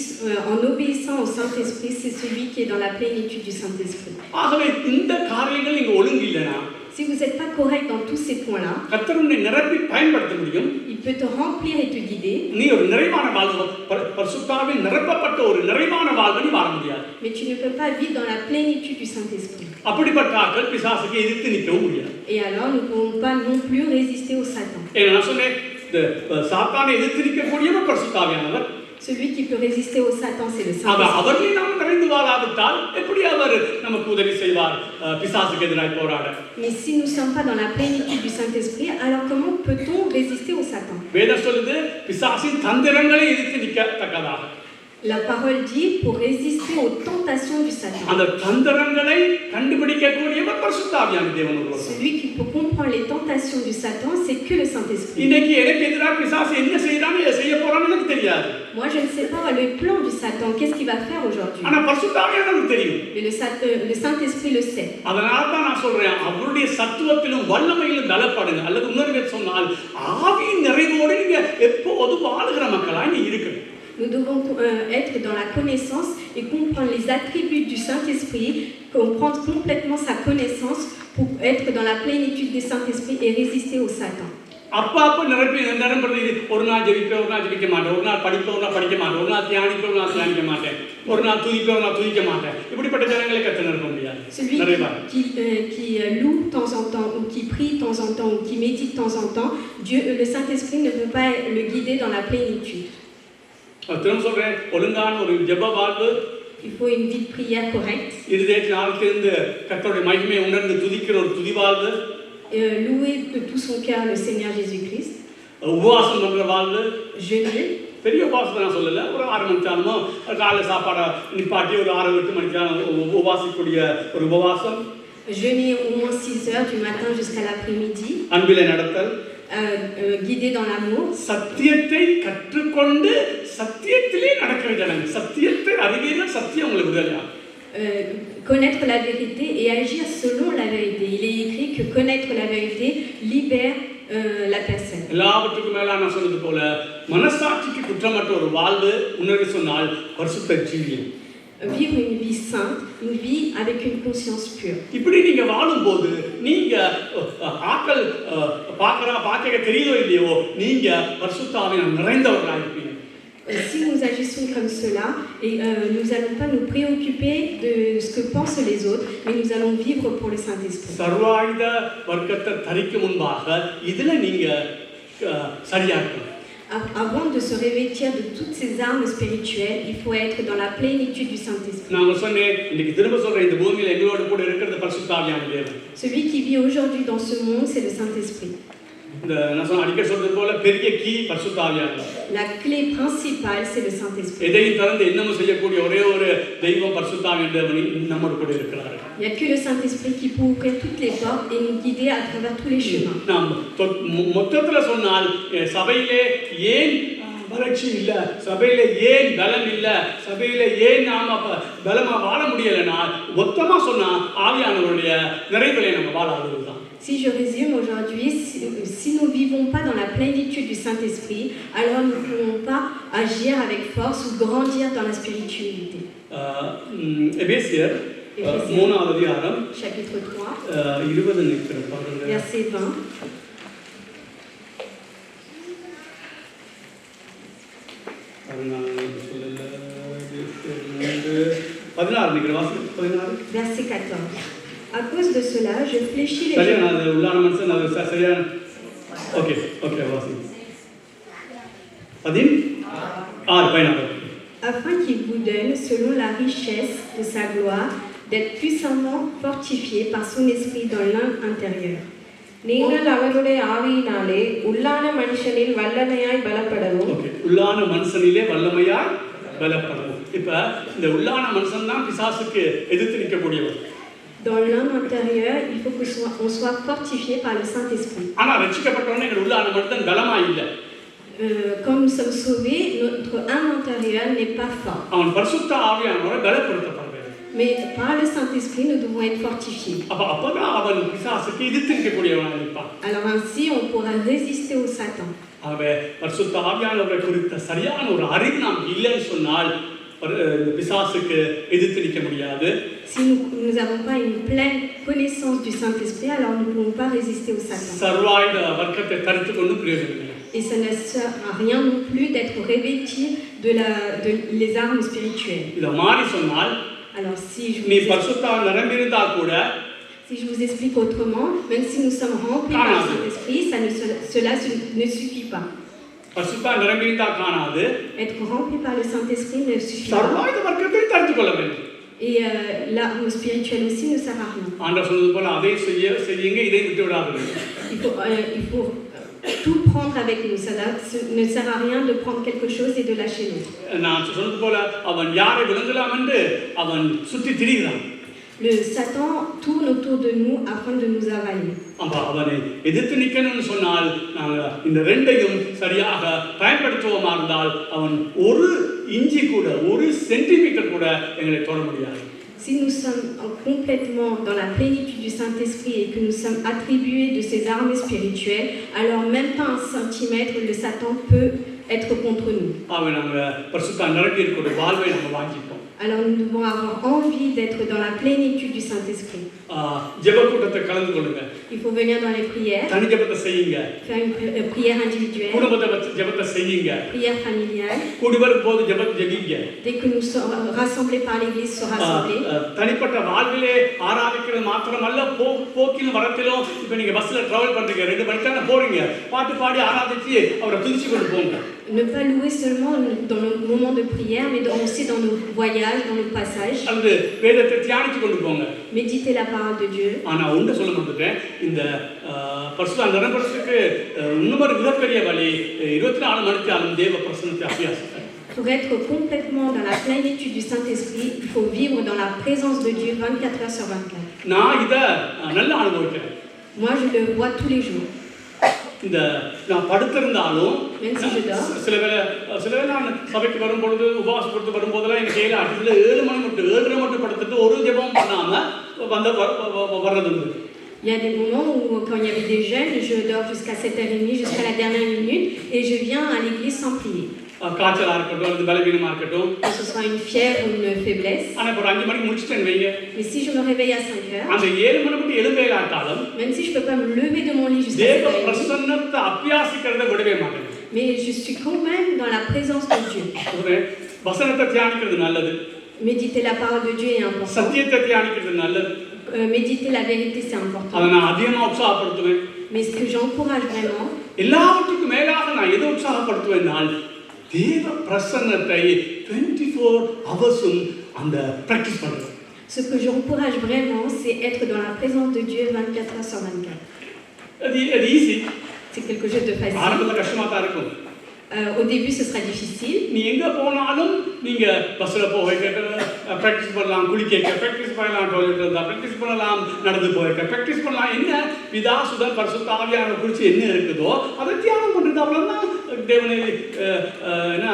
en obéissant au Saint-Esprit, c'est celui qui est dans la plénitude du Saint-Esprit. ஆகவே இந்த காரியங்கள் இங்க ஒழுங்கு இல்லைனா, si vous n'êtes pas correct dans tous ces points-là, கர்த்தர் உன்னை நிரப்பி பயன்படுத்த முடியும். il peut te remplir et te guider. நீ ஒரு நிறைவான வாழ்வு பரிசுத்தாவின் நிரப்பப்பட்ட ஒரு நிறைவான வாழ்வை வாழ முடியாது. mais tu ne peux pas vivre dans la plénitude du Saint-Esprit. அப்படிப்பட்ட ஆட்கள் பிசாசுக்கு எதிர்த்து நிற்கவும் முடியாது. et alors nous ne pouvons pas non plus résister au Satan. நான் சொன்னேன், சாத்தானை எதிர்த்து நிற்கக்கூடியவர் பரிசுத்தாவியானவர். celui qui peut résister au Satan, c'est le Saint-Esprit. அவரை நாம் நிறைந்து வாழாவிட்டால் எப்படி அவர் நமக்கு உதவி செய்வார் பிசாசுக்கு எதிராக போராட? mais si nous ne sommes pas dans la plénitude du Saint-Esprit, alors comment peut-on résister au Satan? வேதம் சொல்லுது பிசாசின் தந்திரங்களை எதிர்த்து நிற்கத்தக்கதாக. La parole dit pour résister aux tentations du Satan. அந்த தந்திரங்களை கண்டுபிடிக்கக்கூடியவர் பரிசுத்த ஆவியான தேவன் ஒருவர். celui qui peut comprendre les tentations du Satan, c'est que le Saint-Esprit. இன்னைக்கு எனக்கு எதிராக பிசாசு என்ன செய்யறான்னு செய்ய போறான்னு எனக்கு தெரியாது. moi je ne sais pas le plan du Satan, qu'est-ce qu'il va faire aujourd'hui. ஆனா பரிசுத்த ஆவியானவருக்கு தெரியும். mais le Saint-Esprit le sait. அதனால தான் நான் சொல்றேன், அவருடைய சத்துவத்திலும் வல்லமையிலும் பலப்படுங்க. அல்லது இன்னொரு சொன்னால் ஆவியின் நிறைவோடு நீங்க எப்போதும் வாழுகிற மக்களா நீ இருக்கணும். Nous devons être dans la connaissance et comprendre les attributs du Saint-Esprit, comprendre complètement sa connaissance pour être dans la plénitude du Saint-Esprit et résister au Satan. அப்பப்ப நிரம்புறது, ஒரு நாள் ஜெபிப்பேன், ஒரு நாள் ஜெபிக்க மாட்டேன், ஒரு நாள் படிப்பேன், ஒரு நாள் படிக்க மாட்டேன், ஒரு நாள் தியானிப்பேன், ஒரு நாள் தியானிக்க மாட்டேன், ஒரு நாள் துதிப்பேன், ஒரு நாள் துதிக்க மாட்டேன். இப்படிப்பட்ட ஜனங்களை கர்த்தர் நிரப்ப முடியாது. celui qui loue de temps en temps ou qui prie de temps en temps ou qui médite de temps en temps, Dieu, le Saint-Esprit ne peut pas le guider dans la plénitude. திரும்ப சொல்றேன், ஒழுங்கான ஒரு ஜெப வாழ்வு, il faut une vie de prière correcte, இருதயத்தின் ஆழத்திலிருந்து கர்த்தருடைய மகிமையை உணர்ந்து துதிக்கிற ஒரு துதி வாழ்வு, louer de tout son cœur le Seigneur Jésus-Christ, உபவாசம் பண்ற வாழ்வு jeûner. பெரிய உபவாசத்தை நான் சொல்லலை, ஒரு 6 மணி நேரமோ காலையில் சாப்பாடை நிப்பாட்டி ஒரு 6-8 மணி நேரம் உபவாசிக்கூடிய ஒரு உபவாசம். Jeûner au moins 6 heures du matin jusqu'à l'après-midi, அன்பிலே நடத்தல், guider dans l'amour, சத்தியத்தை கற்றுக்கொண்டு சத்தியத்திலே நடக்கிற ஜனங்க. சத்தியத்தை அறிவீர்கள், சத்தியம் உங்களுக்கு விடுதலையாகும். connaître la vérité et agir selon la vérité. Il est écrit que connaître la vérité libère la personne. எல்லாவற்றுக்கும் மேல நான் சொன்னது போல மனசாட்சிக்கு குற்றமற்ற ஒரு வாழ்வு உணர்வு சொன்னால் பரிசுத்த ஜீவியம். Vivre une vie sainte, une vie avec une conscience pure. இப்படி நீங்க வாழும்போது நீங்க ஆக்கள் பார்க்க தெரியுதோ இல்லையோ நீங்க பரிசுத்த ஆவியானவர் நிறைந்தவர்களாக இருப்பீங்க. Si nous agissons comme cela, et nous n'allons pas nous préoccuper de ce que pensent les autres, mais nous allons vivre pour le Saint-Esprit. சர்வாயுத வர்க்கத்தை தரிக்க முன்பாக இதுல நீங்க சரியா இருக்கணும். Avant de se revêtir de toutes ces armes spirituelles, il faut être dans la plénitude du Saint-Esprit. நான் சொன்னேன், இன்னைக்கு திரும்ப சொல்றேன், இந்த பூமியில எங்களோட கூட இருக்கிறது பரிசுத்த ஆவியான தேவன். Celui qui vit aujourd'hui dans ce monde, c'est le Saint-Esprit. நான் சொன்ன அடிக்கடி சொல்றது போல பெரிய கீ பரிசுத்த ஆவியானவர். La clé principale, c'est le Saint-Esprit. எதையும் திறந்து என்னமும் செய்யக்கூடிய ஒரே ஒரு தெய்வம் பரிசுத்த ஆவியான தேவன் நம்மோடு கூட இருக்கிறார். Il n'y a que le Saint-Esprit qui peut ouvrir toutes les portes et nous guider à travers tous les chemins. நாம் மொத்தத்துல சொன்னால் சபையிலே ஏன் வளர்ச்சி இல்ல, சபையில ஏன் பலம் இல்ல, சபையில ஏன் நாம பலமா வாழ முடியலன்னா மொத்தமா சொன்னா ஆவியானவருடைய நிறைவிலே நம்ம வாழாததுதான். Si je résume aujourd'hui, si nous ne vivons pas dans la plénitude du Saint-Esprit, alors nous ne pourrons pas agir avec force ou grandir dans la spiritualité. எபேசியர் 3ஆம் அதிகாரம் chapitre 3, 20 நிற்கிறேன் பாருங்க. verset 20. Verset 14. À cause de cela, je fléchis les genoux. Afin qu'il vous donne, selon la richesse de sa gloire, d'être puissamment fortifié par son esprit dans l'âme intérieure. நீங்கள் அவருடைய ஆவியினாலே உள்ளான மனுஷனில் வல்லமையாய் பலப்படவும். உள்ளான மனுஷனிலே வல்லமையாய் பலப்படவும். இப்ப இந்த உள்ளான மனுஷன் தான் பிசாசுக்கு எதிர்த்து நிற்கக்கூடியவர். Dans l'âme intérieure, il faut qu'on soit fortifié par le Saint-Esprit. ஆனா ரட்சிக்கப்பட்டவனே எங்க உள்ளான மனுஷன் பலமா இல்ல. Comme nous sommes sauvés, notre âme intérieure n'est pas forte. அவன் பரிசுத்த ஆவியானவரை பலப்படுத்தப்படுகிறான். Mais par le Saint-Esprit, nous devons être fortifiés. அப்பதான் அவன் பிசாசுக்கு எதிர்த்து நிற்கக்கூடியவனாக இருப்பான். Alors ainsi, on pourra résister au Satan. ஆகவே பரிசுத்த ஆவியானவரை குறித்த சரியான ஒரு அறிவு நாம் இல்லைன்னு சொன்னால் பிசாசுக்கு எதிர்த்து நிற்க முடியாது. Si nous n'avons pas une pleine connaissance du Saint-Esprit, alors nous ne pouvons pas résister au Satan. சர்வாயுத வர்க்கத்தை தரித்துக் கொண்டு பிரயோஜனம் இல்லை. Et ça ne sert à rien non plus d'être revêtu de les armes spirituelles. இத மாறி சொன்னால், alors si je vous explique autrement, même si nous sommes remplis par le Saint-Esprit, cela ne suffit pas. Être rempli par le Saint-Esprit ne suffit pas. Et l'arme spirituelle aussi ne sert à rien. Il faut tout prendre avec nous. Ça ne sert à rien de prendre quelque chose et de lâcher l'autre. Le Satan tourne autour de nous afin de nous avaler. அவனை எதிர்த்து நிற்கணும்னு சொன்னால் நாங்கள் இந்த ரெண்டையும் சரியாக பயன்படுத்துவோமா இருந்தால் அவன் ஒரு இன்ச்சி கூட ஒரு சென்டிமீட்டர் கூட எங்களை தொட முடியாது. Si nous sommes complètement dans la plénitude du Saint-Esprit et que nous sommes attribués de ces armes spirituelles, alors même pas un centimètre, le Satan peut être contre nous. Alors nous devons avoir envie d'être dans la plénitude du Saint-Esprit. Il faut venir dans les prières, faire une prière individuelle, prière familiale. Dès que nous sommes rassemblés par l'Église, se rassembler. Ne pas louer seulement dans le moment de prière, mais aussi dans nos voyages, dans nos passages. Méditer la parole de Dieu. ஆனா ஒன்று சொல்ல மாட்டேன், இந்த பரிசுத்த நிரம்புறதுக்கு இன்னொரு மிகப்பெரிய வழி 24 மணித்தாலும் தேவ பிரசன்னத்தை அபியாசிக்க. Pour être complètement dans la plénitude du Saint-Esprit, il faut vivre dans la présence de Dieu 24 heures sur 24. நான் இதை நல்லா அனுபவிக்கிறேன். Moi, je le vois tous les jours. இந்த நான் படுத்திருந்தாலும் சில வேளை நான் சபைக்கு வரும்பொழுது உபவாசப்படுத்த வரும்போதெல்லாம் எனக்கு கையில் அட்டத்தில் 7:30 மட்டும் படுத்துட்டு ஒரு ஜெபம் பண்ணாமல் வர்றது உண்டு. Il y a des moments où, quand il y avait des jeûnes, je dors jusqu'à 7h30, jusqu'à la dernière minute, et je viens à l'église sans prier. காய்ச்சலாக இருக்கட்டும் அல்லது பலவீனமாக இருக்கட்டும், Que ce soit une fièvre ou une faiblesse. ஆனால் ஒரு 5 மணிக்கு முடிச்சுட்டேன்னு வைங்க, Mais si je me réveille à 5h, அந்த 7 மணி மட்டும் எழும்பேலாட்டாலும் même si je ne peux pas me lever de mon lit jusqu'à தேவ 7h30, பிரசன்னத்தை அபியாசிக்கிறத விடவே மாட்டேன். mais je suis quand même dans la présence de Dieu. வசனத்தை தியானிக்கிறது நல்லது, Méditer la parole de Dieu est important. சத்தியத்தை தியானிக்கிறது நல்லது. Méditer la vérité, c'est important. அதை நான் அதிகமாக உற்சாகப்படுத்துவேன். Mais ce que j'encourage vraiment, எல்லாவற்றுக்கும் மேலாக நான் எதை உற்சாகப்படுத்துவேன்னால் தேவ பிரசன்னத்தை 24 ஹவர்ஸும் அந்த பிராக்டிஸ் பண்ணுறது. ce que j'encourage vraiment, c'est être dans la présence de Dieu 24 heures sur 24. அது easy. C'est quelque chose de facile. ஆரம்பத்தில் கஷ்டமாக தான் இருக்கும். Au début, ce sera difficile. நீ எங்கே போனாலும் நீங்கள் பஸ்ஸில் போக ப்ராக்டிஸ் பண்ணலாம், குளிக்க ப்ராக்டிஸ் பண்ணலாம், டாய்லெட் இருந்தால் ப்ராக்டிஸ் பண்ணலாம், நடந்து போயிருக்க ப்ராக்டிஸ் பண்ணலாம். என்ன பிதா சுதன் பரிசுத்த ஆவியானவர் குறித்து என்ன இருக்குதோ அதை தியானம் பண்ணுறது, அவ்வளோதான் தேவனை என்ன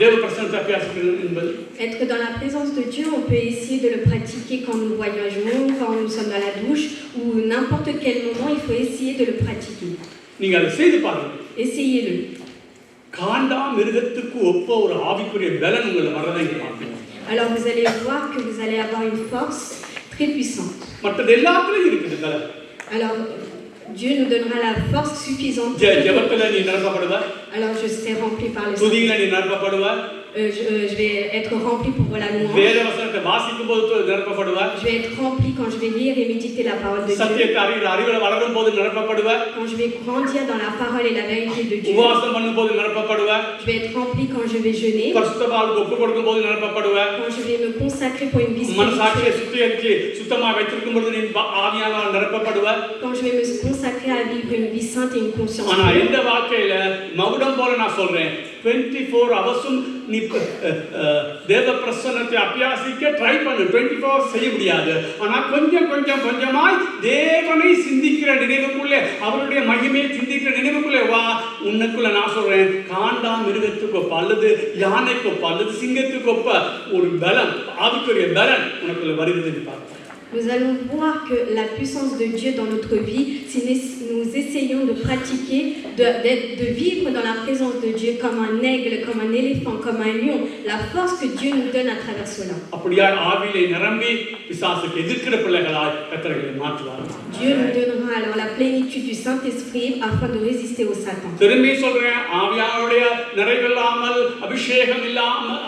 தேவ பிரசன்னத்தை அபியாசிக்கிறது என்பது. Être dans la présence de Dieu, on peut essayer de le pratiquer quand nous voyageons, quand nous sommes dans la douche, ou n'importe quel moment, il faut essayer de le pratiquer. நீங்கள் அதை செய்து பாருங்கள். Essayez-le. காண்டா மிருகத்துக்கு ஒப்ப ஒரு ஆவிக்குரிய பலன் உங்களை வரதை பார்ப்பீங்க. Alors vous allez voir que vous allez avoir une force très puissante. மற்றது எல்லாத்துலயும் இருக்குது பலன். Alors Dieu nous donnera la force suffisante. ஜெபத்துல நீ நிரப்பப்படுவ. Alors je serai rempli par le துதியில நீ நிரப்பப்படுவ. je vais être rempli pour la louange. வேத வசனத்தை வாசிக்கும் போது நிரப்பப்படுவ. Je vais être rempli quand je vais lire et méditer la parole de Dieu. சத்தியத்தை அறிவில வளரும் போது நிரப்பப்படுவ. Quand je vais grandir dans la parole et la vérité de Dieu. உபவாசம் பண்ணும் போது நிரப்பப்படுவ. Je vais être rempli quand je vais jeûner. பரிசுத்த வாழ்வுக்கு ஒப்பு கொடுக்கும் போது நிரப்பப்படுவ. Quand je vais me consacrer pour une vie மனசாட்சியை spirituelle. சுத்திகரித்து சுத்தமா வைத்திருக்கும் போது நீ ஆவியானவரால் நிரப்பப்படுவ. Quand je vais me consacrer à vivre une vie sainte et une conscience ஆனா pure. இந்த வாழ்க்கையில மகுடம் போல நான் சொல்றேன், 24 ஹவர்ஸும் நீ தேவ பிரசன்னத்தை அபியாசிக்க ட்ரை பண்ணு. 24 ஹவர்ஸ் செய்ய முடியாது. ஆனா கொஞ்சமாய் தேவனை சிந்திக்கிற நினைவுக்குள்ளே, அவருடைய மகிமையை சிந்திக்கிற நினைவுக்குள்ளே வா. உன்னுக்குள்ள நான் சொல்றேன், காண்டா மிருகத்துக்கு ஒப்ப அல்லது யானைக்கு ஒப்ப அல்லது சிங்கத்துக்கு ஒப்ப ஒரு பலன், ஆவிக்குரிய பலன் உனக்குள்ள வருகிறது பார்க்க. Nous allons voir que la puissance de Dieu dans notre vie, si nous essayons de pratiquer, de vivre dans la présence de Dieu comme un aigle, comme un éléphant, comme un lion, la force que Dieu nous donne à travers cela. அப்படியாய் ஆவியிலே நிரம்பி பிசாசுக்கு எதிர்க்கிற பிள்ளைகளாய் கர்த்தரை மாற்றுவார். Dieu nous donnera alors la plénitude du Saint-Esprit afin de résister au Satan. திரும்பி சொல்றேன், ஆவியானுடைய நிறைவில்லாமல் அபிஷேகம் இல்லாமல்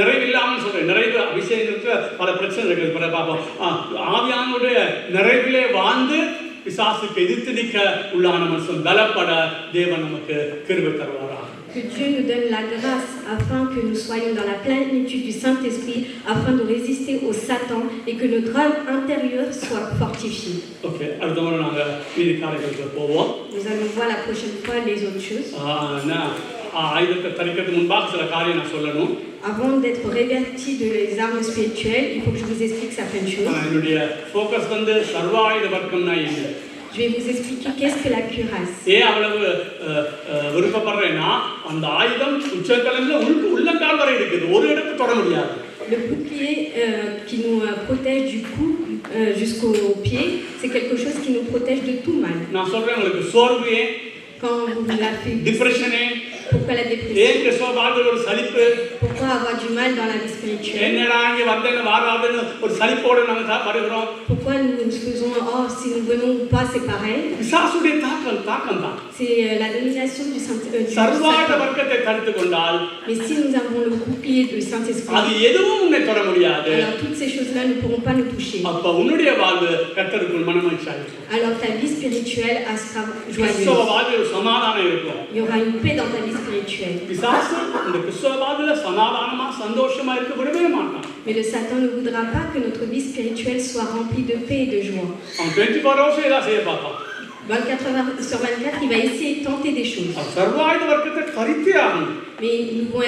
நிறைவில்லாமல் சொல்றேன். நிறைவு அபிஷேகத்துக்கு பல பிரச்சனை இருக்குது. ஆவியானுடைய நிறைவிலே வாழ்ந்து பிசாசுக்கு எதிர்த்து நிற்க உள்ளான மனுஷன் பலப்பட தேவன் நமக்கு கிருபை தருவாராக. Que Dieu nous donne la grâce afin que nous soyons dans la plénitude du Saint-Esprit afin de résister au Satan et que notre âme intérieure soit fortifiée. OK, அடுத்த முறை நாங்க மீதி காரியங்களுக்கு போவோம். Nous allons voir la prochaine fois les autres choses. ஆயுதத்தை தரிக்கிறதுக்கு முன்பாக சில காரியம் நான் சொல்லணும். Avant d'être revêti de les armes spirituelles, il faut que je vous explique certaines choses. என்னுடைய ஃபோக்கஸ் வந்து சர்வாயுத வர்க்கம்னா என்ன? Je vais vous expliquer qu'est-ce que la cuirasse. ஏன் அவ்வளவு விருப்பப்படுறேன்னா, அந்த ஆயுதம் உச்சந்தலையில உள்ளங்கால் வரை இருக்குது, ஒரு இடத்தை தொட முடியாது. Le bouclier qui nous protège du cou jusqu'aux pieds, c'est quelque chose qui nous protège de tout mal. நான் சொல்றேன் உங்களுக்கு, சோர்வு, Quand vous la faites, depression, pourquoi la dépression? ஏன் கிறிஸ்தவ ஒரு சலிப்பு, Pourquoi avoir du mal dans la vie spirituelle? என்னடா இங்க வந்தேன்னு வாராதுன்னு ஒரு சலிப்போடு நாங்க வருகிறோம். Pourquoi nous faisons si nous venons ou pas, c'est pareil? பிசாசுடைய தாக்கம் தான். C'est la domination du Saint-Esprit. சர்வாயுத வர்க்கத்தை தடுத்து கொண்டால், Mais si nous avons le bouclier du Saint-Esprit, அது எதுவும் உன்னை தொட முடியாது. alors toutes ces choses-là ne pourront pas nous toucher. அப்ப உன்னுடைய வாழ்வு கர்த்தருக்குள் மனமகிழ்ச்சியா இருக்கும். Alors ta vie spirituelle sera கிறிஸ்தவ joyeuse. வாழ்வில் சமாதானம் இருக்கும். Il y aura une paix dans ta vie spirituelle. பிசாசு இந்த கிறிஸ்தவ வாழ்வில் சமாதானமா சந்தோஷமா இருக்க விடவே மாட்டான். Mais le Satan ne voudra pas que notre vie spirituelle soit remplie de paix et de joie. அவன் 24 hours ஏதாவது செய்ய பார்ப்பான். 24 heures sur 24, il va essayer de tenter des choses. அவன் சர்வாயுத வர்க்கத்தை கரித்தே ஆகணும். Mais nous devons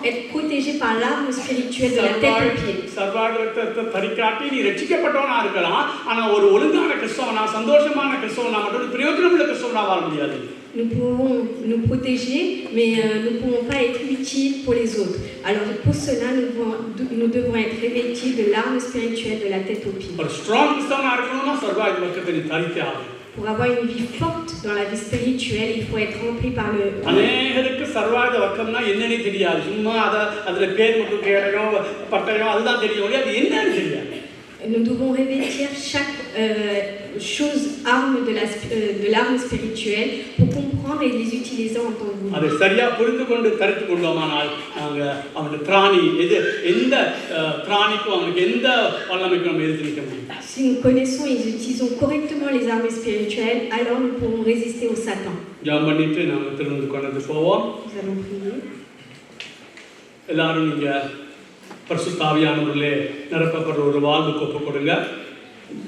être protégés par l'arme spirituelle de la tête aux pieds. சர்வாயுத வர்க்கத்தை தரிக்காட்டி நீ ரட்சிக்கப்பட்டவனா இருக்கலாம். ஆனா ஒரு ஒழுங்கான கிறிஸ்தவனா சந்தோஷமான கிறிஸ்தவனா மட்டும் பிரயோஜனமுள்ள கிறிஸ்தவனா வாழ முடியாது. Nous pouvons nous protéger, mais nous ne pouvons pas être utiles pour les autres. Alors pour cela, nous devons être revêtis de l'arme spirituelle de la tête aux pieds. ஒரு ஸ்ட்ராங் கிறிஸ்தவனா இருக்கணும்னா சர்வாயுத வர்க்கத்தை நீ தரித்தே ஆகணும். Pour avoir une vie forte dans la vie spirituelle, il faut être rempli par le... அநேகருக்கு சர்வாயுத வர்க்கம்னா என்னன்னே தெரியாது. சும்மா அதுல பேர் மட்டும் கேடையும் பட்டயம் அதுதான் தெரியும். அது என்னன்னு தெரியாது. Nous devons revêtir chaque chose, arme de l'arme spirituelle pour comprendre et les utiliser en tant que vous. அதை சரியா புரிந்து கொண்டு தரித்து கொண்டோமானால் நாங்க அவனுடைய திராணி எந்த திராணிக்கும் அவனுக்கு எந்த வல்லமைக்கும் நம்ம எதிர்த்து நிற்க முடியும். Si nous connaissons et utilisons correctement les armes spirituelles, alors nous pourrons résister au Satan. ஜெபம் பண்ணிட்டு நாங்க திரும்ப கொண்டு போவோம். Nous allons prier. எல்லாரும் நீங்க பரிசுத்த ஆவியானவரிலே நிரப்பப்படுற ஒரு வாழ்வுக்கு ஒப்புக் கொடுங்க.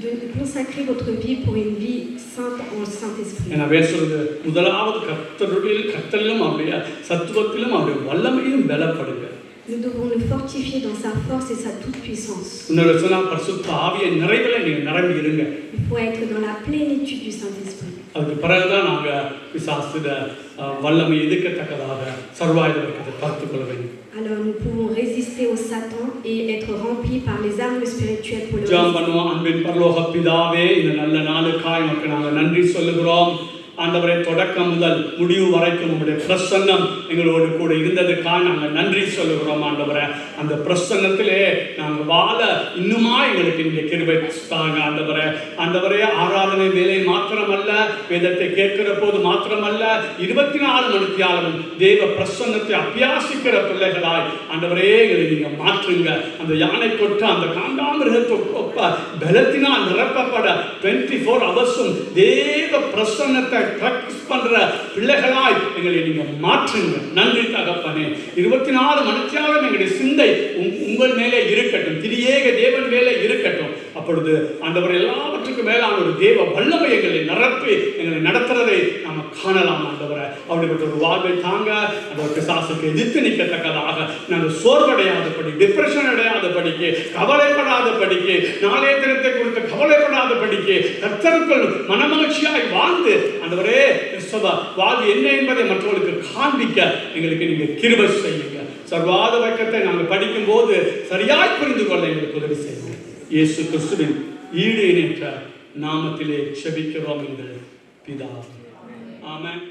De consacrer votre vie pour une vie sainte en Saint-Esprit. நான் பேசுறது முதலாவது கர்த்தரிலும் அவருடைய சத்துவத்திலும் அவருடைய வல்லமையிலும் பலப்படுங்க. Nous devons nous fortifier dans sa force et sa toute puissance. இன்னொரு சொன்னா பரிசுத்த ஆவியின் நிறைவில நீங்க நிரம்பி இருங்க. Il faut être dans la plénitude du Saint-Esprit. அதுக்கு பிறகுதான் நாங்க பிசாசுட வல்லமை எதிர்க்கத்தக்கதாக சர்வாயுத வர்க்கத்தை பார்த்துக் கொள்ள வேண்டும். Alors nous pouvons résister au Satan et être remplis par les armes spirituelles pour le ஜெபம் பண்ணுவோம். அன்பின் பரலோக பிதாவே, இந்த நல்ல நாளுக்காய் உமக்கு நாங்கள் நன்றி சொல்லுகிறோம். ஆண்டவரே, தொடக்கம் முதல் முடிவு வரைக்கும் உங்களுடைய பிரசன்னம் எங்களோடு கூட இருந்ததுக்காக நாங்கள் நன்றி சொல்லுகிறோம். ஆண்டவரே, அந்த பிரசன்னத்திலே நாங்கள் வாழ இன்னுமா எங்களுக்கு இந்த கிருபை தாங்க. ஆண்டவரே, ஆராதனை வேலை மாத்திரமல்ல, வேதத்தை கேட்கிற போது மாத்திரமல்ல, 24 மணித்தியாலும் தேவ பிரசன்னத்தை அபியாசிக்கிற பிள்ளைகளாய் ஆண்டவரே எங்களை நீங்க மாற்றுங்க. அந்த யானை கொட்ட அந்த காண்டாமிருகத்தை பலத்தினால் நிரப்பப்பட 24 ஹவர்ஸும் தேவ பிரசன்னத்தை பிராக்டிஸ் பண்ற பிள்ளைகளாய் எங்களை நீங்க மாற்றுங்க. நன்றி தகப்பனே. 24 மணித்தியாலும் எங்களுடைய சிந்தை உங்கள் மேலே இருக்கட்டும், திரியேக தேவன் மேலே இருக்கட்டும். அப்பொழுது ஆண்டவர் எல்லாவற்றுக்கும் மேலான ஒரு தேவ வல்லமை எங்களை நிரப்பி எங்களை நடத்துறதை நாம காணலாம். ஆண்டவரை அப்படிப்பட்ட ஒரு வாழ்வை தாங்க. அந்த பிசாசுக்கு எதிர்த்து நிற்கத்தக்கதாக நாங்கள் சோர்வடையாதபடி, டிப்ரெஷன் அடையாதபடிக்கு, கவலைப்படாதபடிக்கு, நாளைய தினத்தை குறித்து கவலைப்படாதபடிக்கு, கர்த்தருக்குள் மனமகிழ்ச்சியாய் வாழ்ந்து ஆண்டவரே கிறிஸ்தவ வாழ்வு என்ன என்பதை மற்றவர்களுக்கு காண்பிக்க எங்களுக்கு நீங்க கிருபை செய்யுங்க. சர்வாத வர்க்கத்தை நாங்கள் படிக்கும் போது சரியாய் புரிந்து கொள்ள எங்களுக்கு உதவி செய்யுங்க. இயேசு கிறிஸ்துவின் ஈடு இணைற்ற நாமத்திலே செபிக்கிறோம் எங்கள் பிதாவே. ஆமென்.